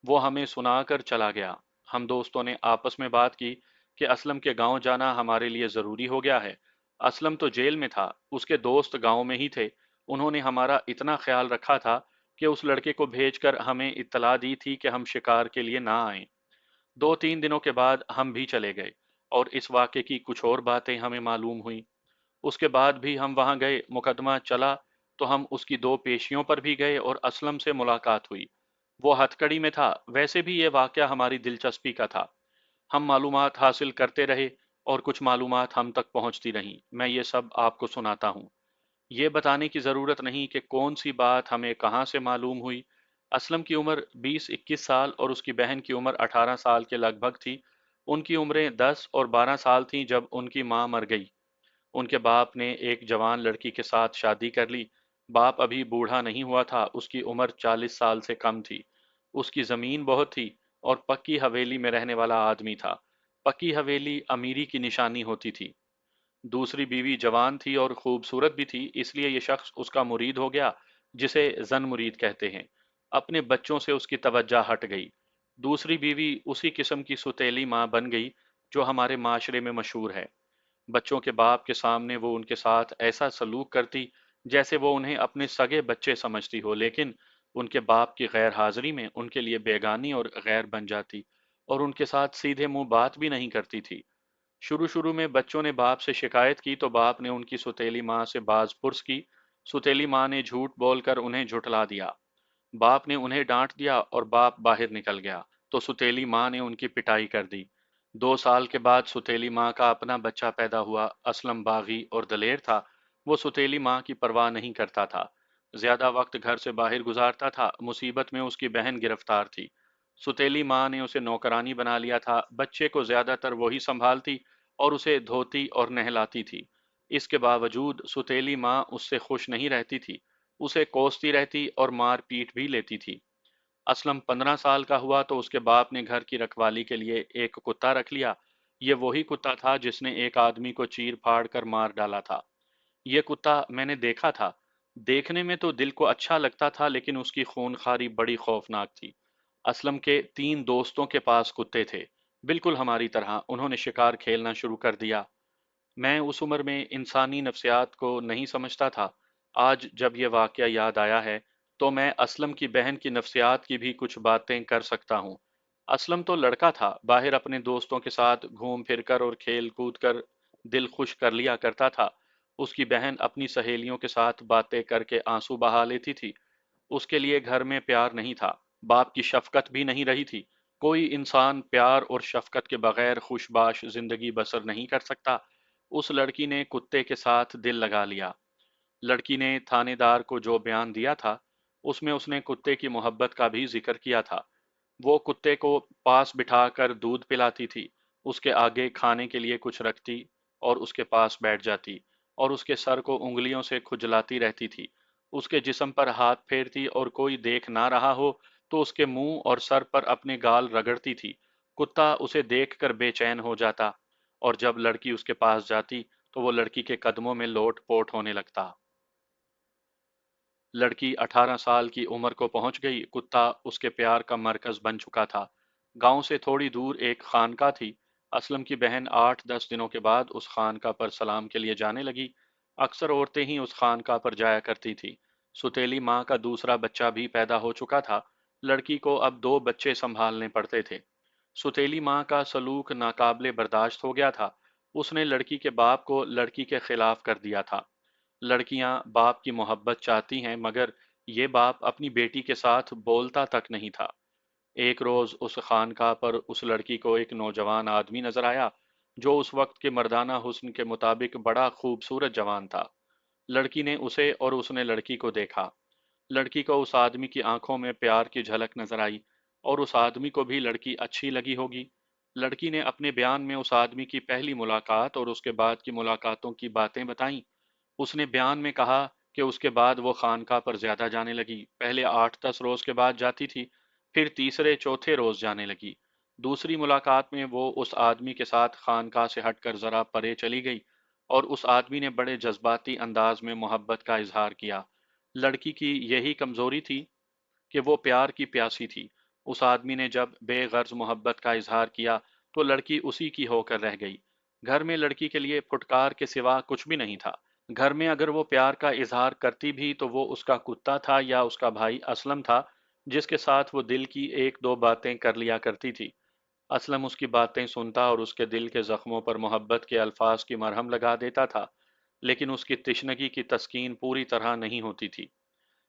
وہ ہمیں سنا کر چلا گیا۔ ہم دوستوں نے آپس میں بات کی کہ اسلم کے گاؤں جانا ہمارے لیے ضروری ہو گیا ہے۔ اسلم تو جیل میں تھا، اس کے دوست گاؤں میں ہی تھے، انہوں نے ہمارا اتنا خیال رکھا تھا کہ اس لڑکے کو بھیج کر ہمیں اطلاع دی تھی کہ ہم شکار کے لیے نہ آئیں۔ 2-3 دنوں کے بعد ہم بھی چلے گئے اور اس واقعے کی کچھ اور باتیں ہمیں معلوم ہوئیں۔ اس کے بعد بھی ہم وہاں گئے، مقدمہ چلا تو ہم اس کی 2 پیشیوں پر بھی گئے اور اسلم سے ملاقات ہوئی۔ وہ ہتھ کڑی میں تھا، ویسے بھی یہ واقعہ ہماری دلچسپی کا تھا۔ ہم معلومات حاصل کرتے رہے اور کچھ معلومات ہم تک پہنچتی رہیں، میں یہ سب آپ کو سناتا ہوں۔ یہ بتانے کی ضرورت نہیں کہ کون سی بات ہمیں کہاں سے معلوم ہوئی۔ اسلم کی عمر 20-21 سال اور اس کی بہن کی عمر 18 سال کے لگ بھگ تھی۔ ان کی عمریں 10 اور 12 سال تھیں جب ان کی ماں مر گئی۔ ان کے باپ نے ایک جوان لڑکی کے ساتھ شادی کر لی۔ باپ ابھی بوڑھا نہیں ہوا تھا، اس کی عمر 40 سال سے کم تھی۔ اس کی زمین بہت تھی اور پکی حویلی میں رہنے والا آدمی تھا۔ پکی حویلی امیری کی نشانی ہوتی تھی۔ دوسری بیوی جوان تھی اور خوبصورت بھی تھی، اس لیے یہ شخص اس کا مرید ہو گیا، جسے زن مرید کہتے ہیں۔ اپنے بچوں سے اس کی توجہ ہٹ گئی۔ دوسری بیوی اسی قسم کی ستیلی ماں بن گئی جو ہمارے معاشرے میں مشہور ہے۔ بچوں کے باپ کے سامنے وہ ان کے ساتھ ایسا سلوک کرتی جیسے وہ انہیں اپنے سگے بچے سمجھتی ہو، لیکن ان کے باپ کی غیر حاضری میں ان کے لیے بیگانی اور غیر بن جاتی اور ان کے ساتھ سیدھے منہ بات بھی نہیں کرتی تھی۔ شروع میں بچوں نے باپ سے شکایت کی تو باپ نے ان کی ستیلی ماں سے باز پرس کی۔ ستیلی ماں نے جھوٹ بول کر انہیں جھٹلا دیا۔ باپ نے انہیں ڈانٹ دیا اور باپ باہر نکل گیا تو ستیلی ماں نے ان کی پٹائی کر دی۔ 2 سال کے بعد ستیلی ماں کا اپنا بچہ پیدا ہوا۔ اسلم باغی اور دلیر تھا، وہ ستیلی ماں کی پرواہ نہیں کرتا تھا، زیادہ وقت گھر سے باہر گزارتا تھا۔ مصیبت میں اس کی بہن گرفتار تھی، ستیلی ماں نے اسے نوکرانی بنا لیا تھا۔ بچے کو زیادہ تر وہی سنبھالتی اور اسے دھوتی اور نہلاتی تھی۔ اس کے باوجود ستیلی ماں اس سے خوش نہیں رہتی تھی، اسے کوستی رہتی اور مار پیٹ بھی لیتی تھی۔ اسلم 15 سال کا ہوا تو اس کے باپ نے گھر کی رکھوالی کے لیے ایک کتا رکھ لیا۔ یہ وہی کتا تھا جس نے ایک آدمی کو چیر پھاڑ کر مار ڈالا تھا۔ یہ کتا میں نے دیکھا تھا۔ دیکھنے میں تو دل کو اچھا لگتا تھا، لیکن اس کی خونخواری بڑی خوفناک تھی۔ اسلم کے 3 دوستوں کے پاس کتے تھے، بالکل ہماری طرح۔ انہوں نے شکار کھیلنا شروع کر دیا۔ میں اس عمر میں انسانی نفسیات کو نہیں سمجھتا تھا۔ آج جب یہ واقعہ یاد آیا ہے تو میں اسلم کی بہن کی نفسیات کی بھی کچھ باتیں کر سکتا ہوں۔ اسلم تو لڑکا تھا، باہر اپنے دوستوں کے ساتھ گھوم پھر کر اور کھیل کود کر دل خوش کر لیا کرتا تھا۔ اس کی بہن اپنی سہیلیوں کے ساتھ باتیں کر کے آنسو بہا لیتی تھی۔ اس کے لیے گھر میں پیار نہیں تھا، باپ کی شفقت بھی نہیں رہی تھی۔ کوئی انسان پیار اور شفقت کے بغیر خوش باش زندگی بسر نہیں کر سکتا۔ اس لڑکی نے کتے کے ساتھ دل لگا لیا۔ لڑکی نے تھانے دار کو جو بیان دیا تھا اس میں اس نے کتے کی محبت کا بھی ذکر کیا تھا۔ وہ کتے کو پاس بٹھا کر دودھ پلاتی تھی، اس کے آگے کھانے کے لیے کچھ رکھتی اور اس کے پاس بیٹھ جاتی، اور اس کے سر کو انگلیوں سے کھجلاتی رہتی تھی۔ اس کے جسم پر ہاتھ پھیرتی اور کوئی دیکھ نہ رہا ہو تو اس کے منہ اور سر پر اپنے گال رگڑتی تھی۔ کتا اسے دیکھ کر بے چین ہو جاتا، اور جب لڑکی اس کے پاس جاتی تو وہ لڑکی کے قدموں میں لوٹ پوٹ ہونے لگتا۔ لڑکی 18 سال کی عمر کو پہنچ گئی، کتا اس کے پیار کا مرکز بن چکا تھا۔ گاؤں سے تھوڑی دور ایک خانقاہ تھی۔ اسلم کی بہن 8-10 دنوں کے بعد اس خانقاہ پر سلام کے لیے جانے لگی۔ اکثر عورتیں ہی اس خانقاہ پر جایا کرتی تھی۔ ستیلی ماں کا دوسرا بچہ بھی پیدا ہو چکا تھا۔ لڑکی کو اب 2 بچے سنبھالنے پڑتے تھے۔ ستیلی ماں کا سلوک ناقابل برداشت ہو گیا تھا۔ اس نے لڑکی کے باپ کو لڑکی کے خلاف کر دیا تھا۔ لڑکیاں باپ کی محبت چاہتی ہیں، مگر یہ باپ اپنی بیٹی کے ساتھ بولتا تک نہیں تھا۔ ایک روز اس خانقاہ پر اس لڑکی کو ایک نوجوان آدمی نظر آیا جو اس وقت کے مردانہ حسن کے مطابق بڑا خوبصورت جوان تھا۔ لڑکی نے اسے اور اس نے لڑکی کو دیکھا۔ لڑکی کو اس آدمی کی آنکھوں میں پیار کی جھلک نظر آئی، اور اس آدمی کو بھی لڑکی اچھی لگی ہوگی۔ لڑکی نے اپنے بیان میں اس آدمی کی پہلی ملاقات اور اس کے بعد کی ملاقاتوں کی باتیں بتائیں۔ اس نے بیان میں کہا کہ اس کے بعد وہ خانقاہ پر زیادہ جانے لگی، پہلے 8-10 روز کے بعد جاتی تھی، پھر تیسرے چوتھے روز جانے لگی۔ دوسری ملاقات میں وہ اس آدمی کے ساتھ خانقاہ سے ہٹ کر ذرا پرے چلی گئی، اور اس آدمی نے بڑے جذباتی انداز میں محبت کا اظہار کیا۔ لڑکی کی یہی کمزوری تھی کہ وہ پیار کی پیاسی تھی۔ اس آدمی نے جب بے غرض محبت کا اظہار کیا تو لڑکی اسی کی ہو کر رہ گئی۔ گھر میں لڑکی کے لیے پھٹکار کے سوا کچھ بھی نہیں تھا۔ گھر میں اگر وہ پیار کا اظہار کرتی بھی تو وہ اس کا کتا تھا یا اس کا بھائی اسلم تھا، جس کے ساتھ وہ دل کی 1-2 باتیں کر لیا کرتی تھی۔ اسلم اس کی باتیں سنتا اور اس کے دل کے زخموں پر محبت کے الفاظ کی مرہم لگا دیتا تھا، لیکن اس کی تشنگی کی تسکین پوری طرح نہیں ہوتی تھی۔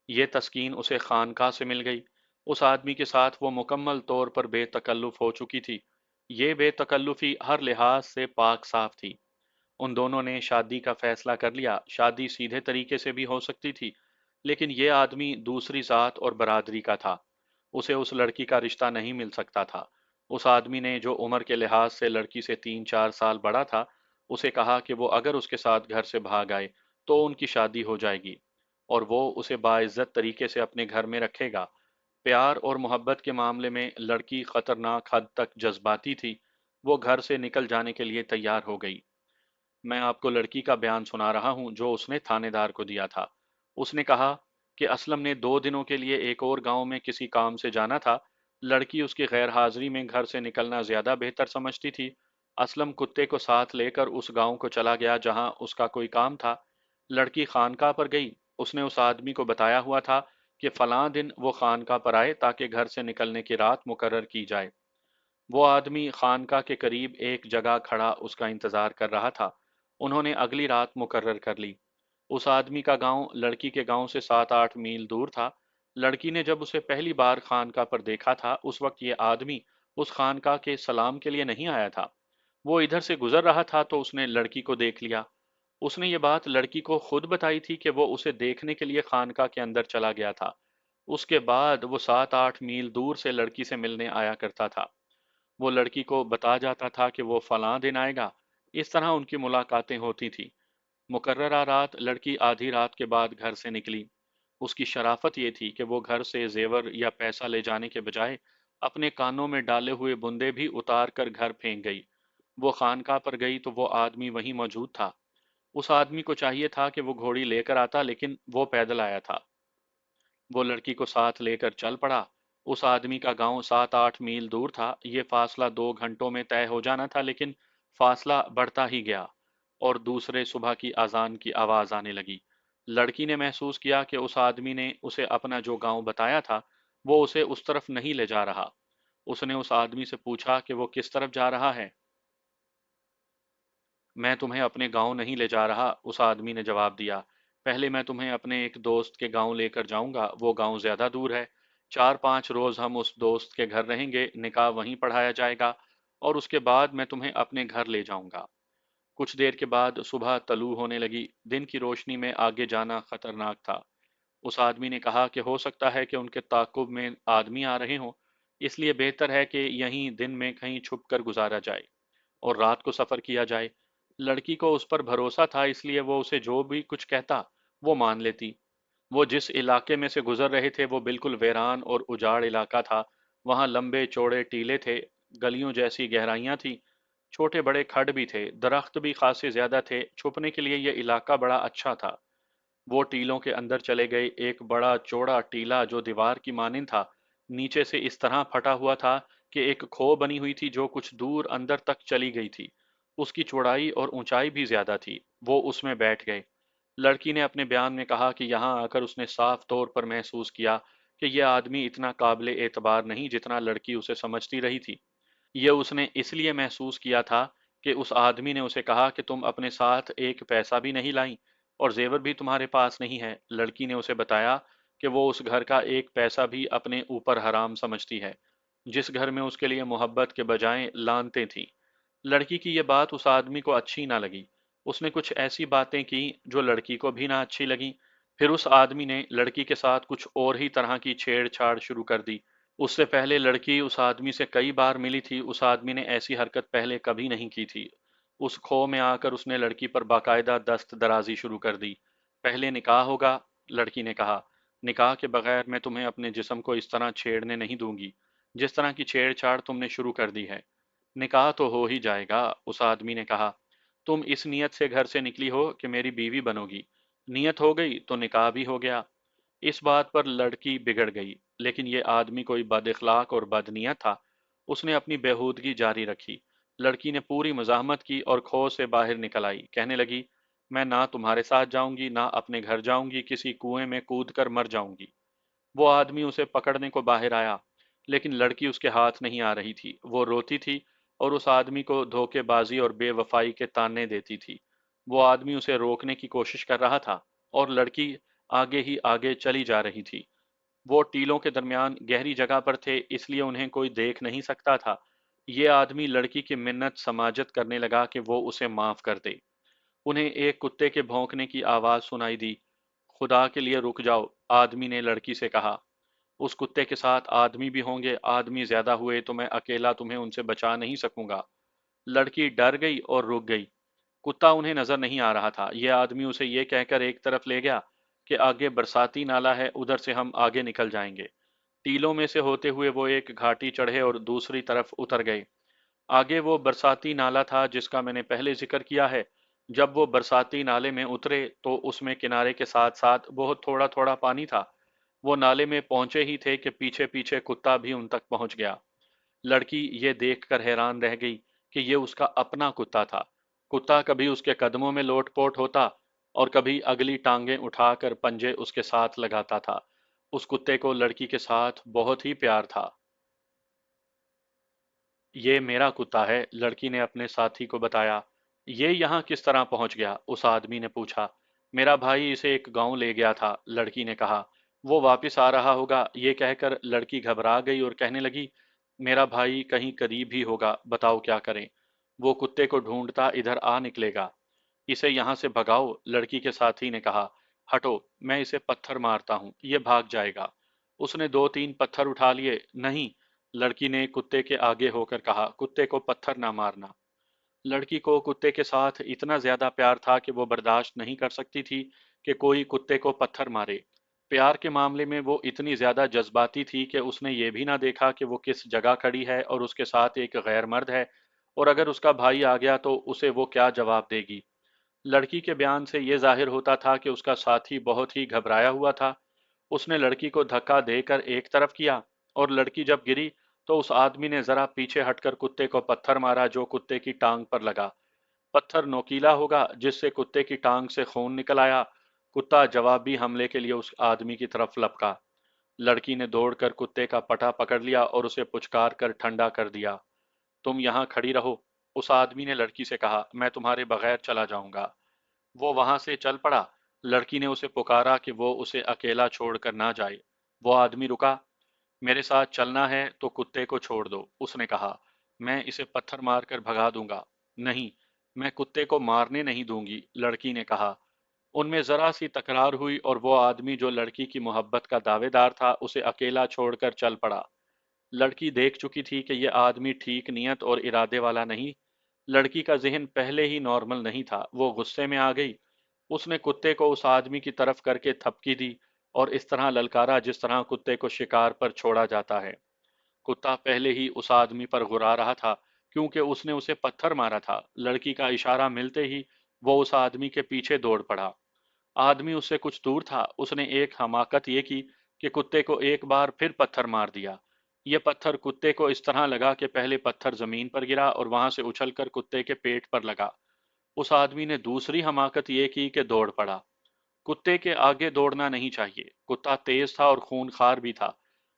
یہ تسکین اسے خانقاہ سے مل گئی۔ اس آدمی کے ساتھ وہ مکمل طور پر بے تکلف ہو چکی تھی۔ یہ بے تکلفی ہر لحاظ سے پاک صاف تھی۔ ان دونوں نے شادی کا فیصلہ کر لیا۔ شادی سیدھے طریقے سے بھی ہو سکتی تھی، لیکن یہ آدمی دوسری ذات اور برادری کا تھا۔ اسے اس لڑکی کا رشتہ نہیں مل سکتا تھا۔ اس آدمی نے، جو عمر کے لحاظ سے لڑکی سے 3-4 سال بڑا تھا، اسے کہا کہ وہ اگر اس کے ساتھ گھر سے بھاگ آئے تو ان کی شادی ہو جائے گی، اور وہ اسے باعزت طریقے سے اپنے گھر میں رکھے گا۔ پیار اور محبت کے معاملے میں لڑکی خطرناک حد تک جذباتی تھی۔ وہ گھر سے نکل جانے کے لیے تیار ہو گئی۔ میں آپ کو لڑکی کا بیان سنا رہا ہوں جو اس نے تھانے دار کو دیا تھا۔ اس نے کہا کہ اسلم نے 2 دنوں کے لیے ایک اور گاؤں میں کسی کام سے جانا تھا۔ لڑکی اس کی غیر حاضری میں گھر سے نکلنا زیادہ بہتر سمجھتی تھی۔ اسلم کتے کو ساتھ لے کر اس گاؤں کو چلا گیا جہاں اس کا کوئی کام تھا۔ لڑکی خانقاہ پر گئی۔ اس نے اس آدمی کو بتایا ہوا تھا کہ فلاں دن وہ خانقاہ پر آئے تاکہ گھر سے نکلنے کی رات مقرر کی جائے۔ وہ آدمی خانقاہ کے قریب ایک جگہ کھڑا اس کا انتظار کر رہا تھا۔ انہوں نے اگلی رات مقرر کر لی۔ اس آدمی کا گاؤں لڑکی کے گاؤں سے 7-8 میل دور تھا۔ لڑکی نے جب اسے پہلی بار خانقاہ پر دیکھا تھا اس وقت یہ آدمی اس خانقاہ کے سلام کے لیے نہیں آیا تھا۔ وہ ادھر سے گزر رہا تھا تو اس نے لڑکی کو دیکھ لیا۔ اس نے یہ بات لڑکی کو خود بتائی تھی کہ وہ اسے دیکھنے کے لیے خانقاہ کے اندر چلا گیا تھا۔ اس کے بعد وہ 7-8 میل دور سے لڑکی سے ملنے آیا کرتا تھا۔ وہ لڑکی کو بتا جاتا تھا کہ وہ فلاں دن آئے گا۔ اس طرح ان کی ملاقاتیں ہوتی تھی۔ مقررہ رات لڑکی آدھی رات کے بعد گھر سے نکلی۔ اس کی شرافت یہ تھی کہ وہ گھر سے زیور یا پیسہ لے جانے کے بجائے اپنے کانوں میں ڈالے ہوئے بندے بھی اتار کر گھر پھینک گئی۔ وہ خانقاہ پر گئی تو وہ آدمی وہیں موجود تھا۔ اس آدمی کو چاہیے تھا کہ وہ گھوڑی لے کر آتا، لیکن وہ پیدل آیا تھا۔ وہ لڑکی کو ساتھ لے کر چل پڑا۔ اس آدمی کا گاؤں 7-8 میل دور تھا۔ یہ فاصلہ 2 گھنٹوں میں طے ہو جانا تھا، لیکن فاصلہ بڑھتا ہی گیا اور دوسرے صبح کی اذان کی آواز آنے لگی۔ لڑکی نے محسوس کیا کہ اس آدمی نے اسے اپنا جو گاؤں بتایا تھا وہ اسے اس طرف نہیں لے جا رہا۔ اس نے اس آدمی سے پوچھا کہ وہ کس طرف جا رہا ہے۔ میں تمہیں اپنے گاؤں نہیں لے جا رہا، اس آدمی نے جواب دیا۔ پہلے میں تمہیں اپنے ایک دوست کے گاؤں لے کر جاؤں گا، وہ گاؤں زیادہ دور ہے۔ 4-5 روز ہم اس دوست کے گھر رہیں گے، نکاح وہیں پڑھایا جائے گا، اور اس کے بعد میں تمہیں اپنے گھر لے جاؤں گا۔ کچھ دیر کے بعد صبح طلوع ہونے لگی۔ دن کی روشنی میں آگے جانا خطرناک تھا۔ اس آدمی نے کہا کہ ہو سکتا ہے کہ ان کے تعاقب میں آدمی آ رہے ہوں، اس لیے بہتر ہے کہ یہیں دن میں کہیں چھپ کر گزارا جائے اور رات کو سفر کیا جائے۔ لڑکی کو اس پر بھروسہ تھا، اس لیے وہ اسے جو بھی کچھ کہتا وہ مان لیتی۔ وہ جس علاقے میں سے گزر رہے تھے وہ بالکل ویران اور اجاڑ علاقہ تھا۔ وہاں لمبے چوڑے ٹیلے تھے، گلیوں جیسی گہرائیاں تھیں، چھوٹے بڑے کھڈ بھی تھے، درخت بھی خاصے زیادہ تھے۔ چھپنے کے لیے یہ علاقہ بڑا اچھا تھا۔ وہ ٹیلوں کے اندر چلے گئے۔ ایک بڑا چوڑا ٹیلا جو دیوار کی مانند تھا، نیچے سے اس طرح پھٹا ہوا تھا کہ ایک کھو بنی ہوئی تھی جو کچھ دور اندر تک چلی گئی تھی۔ اس کی چوڑائی اور اونچائی بھی زیادہ تھی۔ وہ اس میں بیٹھ گئے۔ لڑکی نے اپنے بیان میں کہا کہ یہاں آ کر اس نے صاف طور پر محسوس کیا کہ یہ آدمی اتنا قابل اعتبار نہیں جتنا لڑکی اسے سمجھتی رہی تھی۔ یہ اس نے اس لیے محسوس کیا تھا کہ اس آدمی نے اسے کہا کہ تم اپنے ساتھ ایک پیسہ بھی نہیں لائیں اور زیور بھی تمہارے پاس نہیں ہے۔ لڑکی نے اسے بتایا کہ وہ اس گھر کا ایک پیسہ بھی اپنے اوپر حرام سمجھتی ہے، جس گھر میں اس کے لیے محبت کے بجائے لانتیں تھیں۔ لڑکی کی یہ بات اس آدمی کو اچھی نہ لگی۔ اس نے کچھ ایسی باتیں کی جو لڑکی کو بھی نہ اچھی لگیں۔ پھر اس آدمی نے لڑکی کے ساتھ کچھ اور ہی طرح کی چھیڑ چھاڑ شروع کر دی۔ اس سے پہلے لڑکی اس آدمی سے کئی بار ملی تھی۔ اس آدمی نے ایسی حرکت پہلے کبھی نہیں کی تھی۔ اس کھو میں آ کر اس نے لڑکی پر باقاعدہ دست درازی شروع کر دی۔ پہلے نکاح ہوگا، لڑکی نے کہا۔ نکاح کے بغیر میں تمہیں اپنے جسم کو اس طرح چھیڑنے نہیں دوں گی جس طرح کی چھیڑ چھاڑ تم نے شروع کر دی ہے۔ نکاح تو ہو ہی جائے گا، اس آدمی نے کہا۔ تم اس نیت سے گھر سے نکلی ہو کہ میری بیوی بنو گی۔ نیت ہو گئی تو نکاح بھی ہو گیا۔ اس بات پر لڑکی بگڑ گئی، لیکن یہ آدمی کوئی بد اخلاق اور بد نیت تھا۔ اس نے اپنی بےہودگی جاری رکھی۔ لڑکی نے پوری مزاحمت کی اور کھو سے باہر نکل آئی۔ کہنے لگی، میں نہ تمہارے ساتھ جاؤں گی نہ اپنے گھر جاؤں گی، کسی کنویں میں کود کر مر جاؤں گی۔ وہ آدمی اسے پکڑنے کو باہر آیا، لیکن لڑکی اس کے ہاتھ نہیں آ رہی تھی۔ وہ روتی تھی اور اس آدمی کو دھوکے بازی اور بے وفائی کے طعنے دیتی تھی۔ وہ آدمی اسے روکنے کی کوشش کر رہا تھا اور لڑکی آگے ہی آگے چلی جا رہی تھی۔ وہ ٹیلوں کے درمیان گہری جگہ پر تھے، اس لیے انہیں کوئی دیکھ نہیں سکتا تھا۔ یہ آدمی لڑکی کی منت سماجت کرنے لگا کہ وہ اسے معاف کر دے۔ انہیں ایک کتے کے بھونکنے کی آواز سنائی دی۔ خدا کے لیے رک جاؤ، آدمی نے لڑکی سے کہا۔ اس کتے کے ساتھ آدمی بھی ہوں گے، آدمی زیادہ ہوئے تو میں اکیلا تمہیں ان سے بچا نہیں سکوں گا۔ لڑکی ڈر گئی اور رک گئی۔ کتا انہیں نظر نہیں آ رہا تھا۔ یہ آدمی اسے یہ کہہ کر ایک طرف لے گیا کہ آگے برساتی نالا ہے، ادھر سے ہم آگے نکل جائیں گے۔ ٹیلوں میں سے ہوتے ہوئے وہ ایک گھاٹی چڑھے اور دوسری طرف اتر گئے۔ آگے وہ برساتی نالا تھا جس کا میں نے پہلے ذکر کیا ہے۔ جب وہ برساتی نالے میں اترے تو اس میں کنارے کے ساتھ ساتھ بہت تھوڑا تھوڑا پانی تھا۔ وہ نالے میں پہنچے ہی تھے کہ پیچھے پیچھے کتا بھی ان تک پہنچ گیا۔ لڑکی یہ دیکھ کر حیران رہ گئی کہ یہ اس کا اپنا کتا تھا۔ کتا کبھی اس کے قدموں میں لوٹ پوٹ ہوتا اور کبھی اگلی ٹانگیں اٹھا کر پنجے اس کے ساتھ لگاتا تھا۔ اس کتے کو لڑکی کے ساتھ بہت ہی پیار تھا۔ یہ میرا کتا ہے، لڑکی نے اپنے ساتھی کو بتایا۔ یہ یہاں کس طرح پہنچ گیا؟ اس آدمی نے پوچھا۔ میرا بھائی اسے ایک گاؤں لے گیا تھا، لڑکی نے کہا۔ وہ واپس آ رہا ہوگا۔ یہ کہہ کر لڑکی گھبرا گئی اور کہنے لگی، میرا بھائی کہیں قریب ہی ہوگا، بتاؤ کیا کریں؟ وہ کتے کو ڈھونڈتا ادھر آ نکلے گا۔ اسے یہاں سے بھگاؤ، لڑکی کے ساتھی نے کہا۔ ہٹو، میں اسے پتھر مارتا ہوں، یہ بھاگ جائے گا۔ اس نے 2-3 پتھر اٹھا لیے۔ نہیں، لڑکی نے کتے کے آگے ہو کر کہا، کتے کو پتھر نہ مارنا۔ لڑکی کو کتے کے ساتھ اتنا زیادہ پیار تھا کہ وہ برداشت نہیں کر سکتی تھی کہ کوئی کتے کو پتھر مارے۔ پیار کے معاملے میں وہ اتنی زیادہ جذباتی تھی کہ اس نے یہ بھی نہ دیکھا کہ وہ کس جگہ کھڑی ہے اور اس کے ساتھ ایک غیر مرد ہے और अगर उसका भाई आ गया तो उसे वो क्या जवाब देगी। लड़की के बयान से ये जाहिर होता था कि उसका साथी बहुत ही घबराया हुआ था। उसने लड़की को धक्का देकर एक तरफ किया, और लड़की जब गिरी तो उस आदमी ने जरा पीछे हटकर कुत्ते को पत्थर मारा जो कुत्ते की टांग पर लगा। पत्थर नोकीला होगा जिससे कुत्ते की टांग से खून निकल आया। कुत्ता जवाबी हमले के लिए उस आदमी की तरफ लपका। लड़की ने दौड़कर कुत्ते का पटा पकड़ लिया और उसे पुचकार कर ठंडा कर दिया। तुम यहाँ खड़ी रहो, उस आदमी ने लड़की से कहा, मैं तुम्हारे बगैर चला जाऊंगा। वो वहां से चल पड़ा। लड़की ने उसे पुकारा कि वो उसे अकेला छोड़कर ना जाए। वो आदमी रुका। मेरे साथ चलना है तो कुत्ते को छोड़ दो, उसने कहा। मैं इसे पत्थर मारकर भगा दूंगा। नहीं, मैं कुत्ते को मारने नहीं दूंगी, लड़की ने कहा। उनमें जरा सी तकरार हुई और वो आदमी जो लड़की की मोहब्बत का दावेदार था उसे अकेला छोड़कर चल पड़ा। लड़की देख चुकी थी कि यह आदमी ठीक नियत और इरादे वाला नहीं। लड़की का जहन पहले ही नॉर्मल नहीं था। वो गुस्से में आ गई। उसने कुत्ते को उस आदमी की तरफ करके थपकी दी और इस तरह ललकारा जिस तरह कुत्ते को शिकार पर छोड़ा जाता है। कुत्ता पहले ही उस आदमी पर गुर्रा रहा था क्योंकि उसने उसे पत्थर मारा था। लड़की का इशारा मिलते ही वो उस आदमी के पीछे दौड़ पड़ा। आदमी उससे कुछ दूर था। उसने एक हमाकत ये की कि कुत्ते को एक बार फिर पत्थर मार दिया। ये पत्थर कुत्ते को इस तरह लगा कि पहले पत्थर जमीन पर गिरा और वहां से उछलकर कुत्ते के पेट पर लगा। उस आदमी ने दूसरी हमाकत ये की कि दौड़ पड़ा। कुत्ते के आगे दौड़ना नहीं चाहिए। कुत्ता तेज था और खूनखार भी था।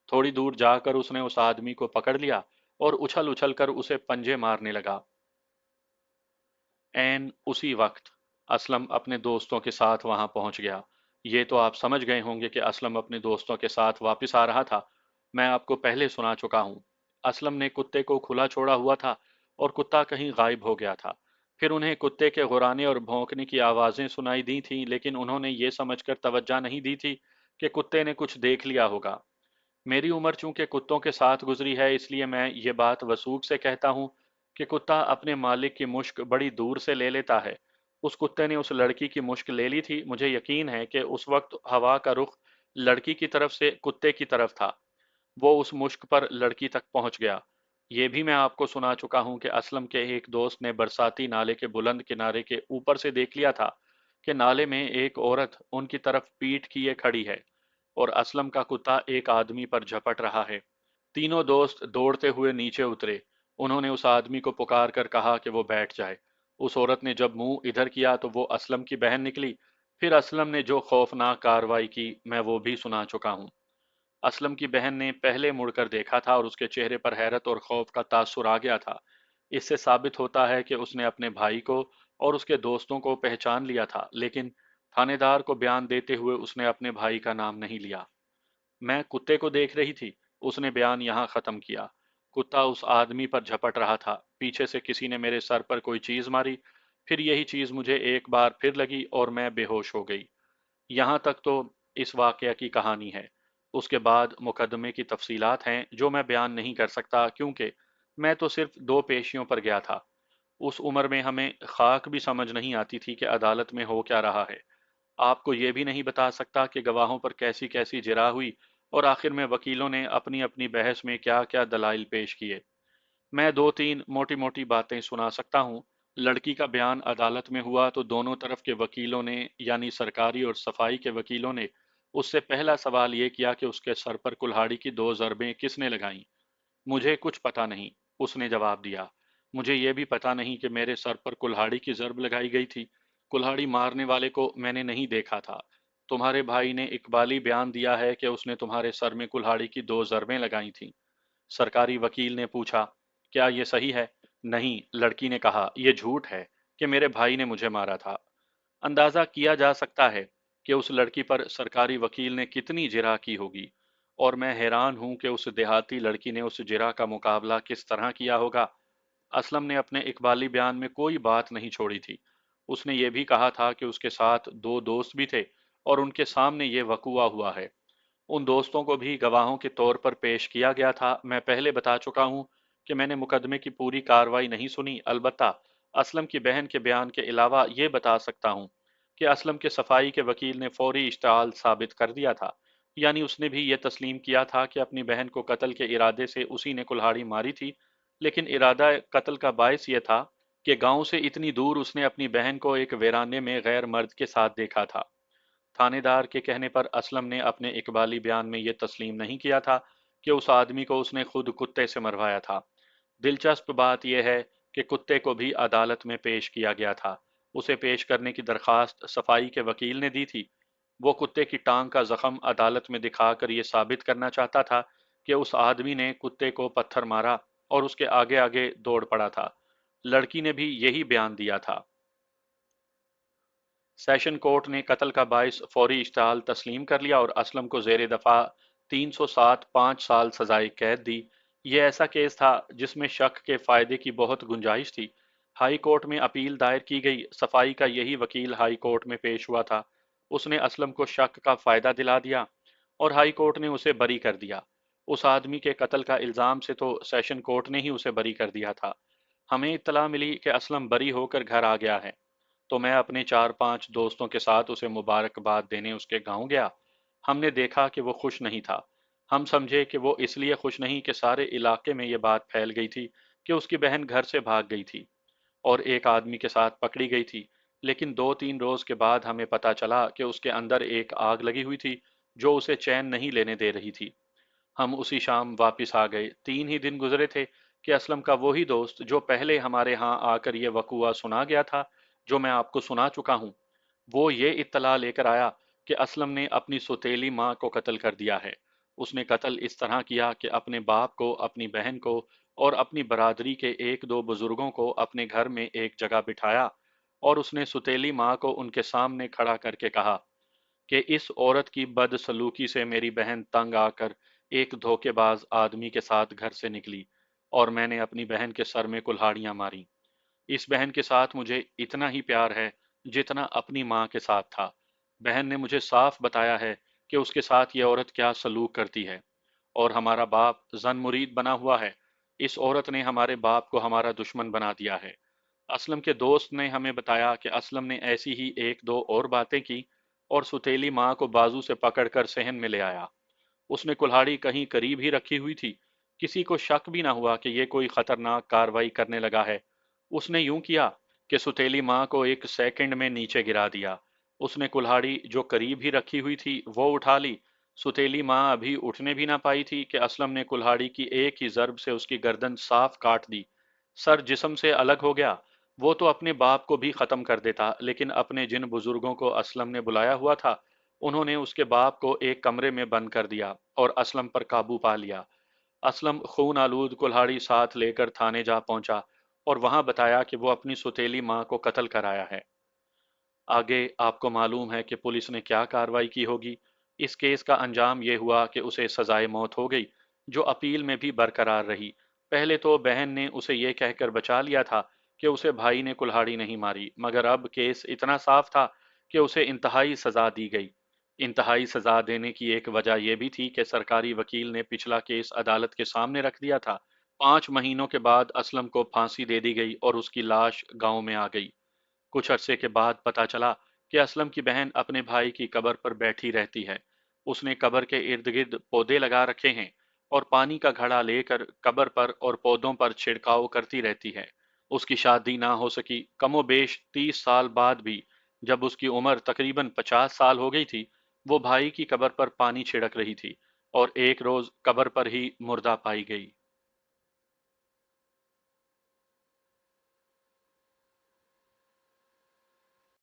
थोड़ी दूर जाकर उसने उस आदमी को पकड़ लिया और उछल उछल कर उसे पंजे मारने लगा। ऐन उसी वक्त असलम अपने दोस्तों के साथ वहां पहुंच गया। ये तो आप समझ गए होंगे कि असलम अपने दोस्तों के साथ वापस आ रहा था। मैं आपको पहले सुना चुका हूं। असलम ने कुत्ते को खुला छोड़ा हुआ था और कुत्ता कहीं गायब हो गया था। फिर उन्हें कुत्ते के गुर्राने और भौंकने की आवाजें सुनाई दी थीं, लेकिन उन्होंने ये समझकर तवज्जो नहीं दी थी कि कुत्ते ने कुछ देख लिया होगा। मेरी उम्र चूंकि कुत्तों के साथ गुजरी है, इसलिए मैं ये बात वसूख से कहता हूँ कि कुत्ता अपने मालिक की मुश्क बड़ी दूर से ले लेता है। उस कुत्ते ने उस लड़की की मुश्क ले ली थी। मुझे यकीन है कि उस वक्त हवा का रुख लड़की की तरफ से कुत्ते की तरफ था। वो उस मुश्क पर लड़की तक पहुंच गया। ये भी मैं आपको सुना चुका हूं कि असलम के एक दोस्त ने बरसाती नाले के बुलंद किनारे के ऊपर से देख लिया था कि नाले में एक औरत उनकी तरफ पीठ किए खड़ी है और असलम का कुत्ता एक आदमी पर झपट रहा है। तीनों दोस्त दौड़ते हुए नीचे उतरे। उन्होंने उस आदमी को पुकार कर कहा कि वो बैठ जाए। उस औरत ने जब मुंह इधर किया तो वो असलम की बहन निकली। फिर असलम ने जो खौफनाक कार्रवाई की मैं वो भी सुना चुका हूँ। असलम की बहन ने पहले मुड़कर देखा था और उसके चेहरे पर हैरत और खौफ का तासुर आ गया था। इससे साबित होता है कि उसने अपने भाई को और उसके दोस्तों को पहचान लिया था, लेकिन थानेदार को बयान देते हुए उसने अपने भाई का नाम नहीं लिया। मैं कुत्ते को देख रही थी, उसने बयान यहाँ खत्म किया। कुत्ता उस आदमी पर झपट रहा था। पीछे से किसी ने मेरे सर पर कोई चीज मारी। फिर यही चीज मुझे एक बार फिर लगी और मैं बेहोश हो गई। यहाँ तक तो इस वाकया की कहानी है। उसके बाद मुकदमे की तफसीलात हैं जो मैं बयान नहीं कर सकता क्योंकि मैं तो सिर्फ दो पेशियों पर गया था। उस उम्र में हमें खाक भी समझ नहीं आती थी कि अदालत में हो क्या रहा है। आपको ये भी नहीं बता सकता कि गवाहों पर कैसी कैसी जिरा हुई और आखिर में वकीलों ने अपनी अपनी बहस में क्या क्या दलाइल पेश किए। मैं दो तीन मोटी मोटी बातें सुना सकता हूँ। लड़की का बयान अदालत में हुआ तो दोनों तरफ के वकीलों ने, यानी सरकारी और सफाई के वकीलों ने, उससे पहला सवाल ये किया कि उसके सर पर कुल्हाड़ी की दो जरबें किसने लगाईं। मुझे कुछ पता नहीं, उसने जवाब दिया। मुझे ये भी पता नहीं कि मेरे सर पर कुल्हाड़ी की जरब लगाई गई थी। कुल्हाड़ी मारने वाले को मैंने नहीं देखा था। तुम्हारे भाई ने इकबाली बयान दिया है कि उसने तुम्हारे सर में कुल्हाड़ी की दो जरबें लगाई थीं। सरकारी वकील ने पूछा, क्या ये सही है? नहीं, लड़की ने कहा, यह झूठ है कि मेरे भाई ने मुझे मारा था। अंदाजा किया जा सकता है कि उस लड़की पर सरकारी वकील ने कितनी जिरह की होगी, और मैं हैरान हूं कि उस देहाती लड़की ने उस जिरह का मुकाबला किस तरह किया होगा। असलम ने अपने इकबाली बयान में कोई बात नहीं छोड़ी थी। उसने ये भी कहा था कि उसके साथ दो दोस्त भी थे और उनके सामने ये वकूआ हुआ है। उन दोस्तों को भी गवाहों के तौर पर पेश किया गया था। मैं पहले बता चुका हूं कि मैंने मुकदमे की पूरी कार्रवाई नहीं सुनी। अलबत्ता असलम की बहन के बयान के अलावा ये बता सकता हूं कि असलम के सफाई के वकील ने फौरी इश्तिहाल साबित कर दिया था। यानी उसने भी ये तस्लीम किया था कि अपनी बहन को कत्ल के इरादे से उसी ने कुल्हाड़ी मारी थी। लेकिन इरादा कत्ल का बायस ये था कि गांव से इतनी दूर उसने अपनी बहन को एक वीराने में गैर मर्द के साथ देखा था। थानेदार के कहने पर असलम ने अपने इकबाली बयान में यह तस्लीम नहीं किया था कि उस आदमी को उसने खुद कुत्ते से मरवाया था। दिलचस्प बात यह है कि कुत्ते को भी अदालत में पेश किया गया था। उसे पेश करने की दरखास्त सफाई के वकील ने दी थी। वो कुत्ते की टांग का जख्म अदालत में दिखाकर ये साबित करना चाहता था कि उस आदमी ने कुत्ते को पत्थर मारा और उसके आगे आगे दौड़ पड़ा था। लड़की ने भी यही बयान दिया था। सेशन कोर्ट ने कत्ल का बाइस फौरी इश्तेहाल तस्लीम कर लिया और असलम को जेर दफा 307 5 साल सजाए कैद दी। यह ऐसा केस था जिसमें शक के फायदे की बहुत गुंजाइश थी। हाई कोर्ट में अपील दायर की गई। सफाई का यही वकील हाई कोर्ट में पेश हुआ था। उसने असलम को शक का फायदा दिला दिया और हाई कोर्ट ने उसे बरी कर दिया। उस आदमी के कत्ल का इल्जाम से तो सेशन कोर्ट ने ही उसे बरी कर दिया था। हमें इत्तला मिली कि असलम बरी होकर घर आ गया है, तो मैं अपने 4 5 दोस्तों के साथ उसे मुबारकबाद देने उसके गांव गया। हमने देखा कि वो खुश नहीं था। हम समझे कि वो इसलिए खुश नहीं कि सारे इलाके में ये बात फैल गई थी कि उसकी बहन घर से भाग गई थी और एक आदमी के साथ पकड़ी गई थी। लेकिन 2 3 रोज के बाद हमें पता चला कि उसके अंदर एक आग लगी हुई थी जो उसे चैन नहीं लेने दे रही थी। हम उसी शाम वापिस आ गए। 3 ही दिन गुजरे थे कि असलम का वही दोस्त जो पहले हमारे यहाँ आकर ये वकूआ सुना गया था, जो मैं आपको सुना चुका हूँ, वो ये इत्तला लेकर आया कि असलम ने अपनी सौतेली माँ को कत्ल कर दिया है। उसने कत्ल इस तरह किया कि अपने बाप को, अपनी बहन को और अपनी बरादरी के 1 2 बुजुर्गों को अपने घर में एक जगह बिठाया और उसने सौतेली माँ को उनके सामने खड़ा करके कहा कि इस औरत की बदसलूकी से मेरी बहन तंग आकर एक धोखेबाज आदमी के साथ घर से निकली और मैंने अपनी बहन के सर में कुल्हाड़ियां मारी। इस बहन के साथ मुझे इतना ही प्यार है जितना अपनी माँ के साथ था। बहन ने मुझे साफ बताया है कि उसके साथ ये औरत क्या सलूक करती है और हमारा बाप जन मुरीद बना हुआ है। इस औरत ने हमारे बाप को हमारा दुश्मन बना दिया है। असलम के दोस्त ने हमें बताया कि असलम ने ऐसी ही 1 2 और बातें की और सुतेली माँ को बाजू से पकड़कर सहन में ले आया। उसने कुल्हाड़ी कहीं करीब ही रखी हुई थी। किसी को शक भी ना हुआ कि ये कोई खतरनाक कार्रवाई करने लगा है। उसने यूं किया कि सुतेली माँ को एक सेकंड में नीचे गिरा दिया। उसने कुल्हाड़ी जो करीब ही रखी हुई थी वो उठा ली। सुतेली माँ अभी उठने भी ना पाई थी कि असलम ने कुल्हाड़ी की एक ही जर्ब से उसकी गर्दन साफ काट दी। सर जिस्म से अलग हो गया। वो तो अपने बाप को भी खत्म कर देता, लेकिन अपने जिन बुजुर्गों को असलम ने बुलाया हुआ था, उन्होंने उसके बाप को एक कमरे में बंद कर दिया और असलम पर काबू पा लिया। असलम खून आलूद कुल्हाड़ी साथ लेकर थाने जा पहुंचा और वहां बताया कि वो अपनी सौतेली माँ को कत्ल कराया है। आगे आपको मालूम है कि पुलिस ने क्या कार्रवाई की होगी। इस केस का अंजाम ये हुआ कि उसे सजाए मौत हो गई, जो अपील में भी बरकरार रही। पहले तो बहन ने उसे ये कहकर बचा लिया था कि उसे भाई ने कुल्हाड़ी नहीं मारी, मगर अब केस इतना साफ था कि उसे इंतहाई सजा दी गई। इंतहाई सजा देने की एक वजह यह भी थी कि सरकारी वकील ने पिछला केस अदालत के सामने रख दिया था। 5 महीनों के बाद असलम को फांसी दे दी गई और उसकी लाश गांव में आ गई। कुछ अरसे के बाद पता चला कि असलम की बहन अपने भाई की कब्र पर बैठी रहती है। उसने कब्र के इर्द गिर्द पौधे लगा रखे हैं और पानी का घड़ा लेकर कब्र पर और पौधों पर छिड़काव करती रहती है। उसकी शादी ना हो सकी। कमोबेश 30 साल बाद भी, जब उसकी उम्र तकरीबन 50 साल हो गई थी, वो भाई की कब्र पर पानी छिड़क रही थी और एक रोज कब्र पर ही मुर्दा पाई गई।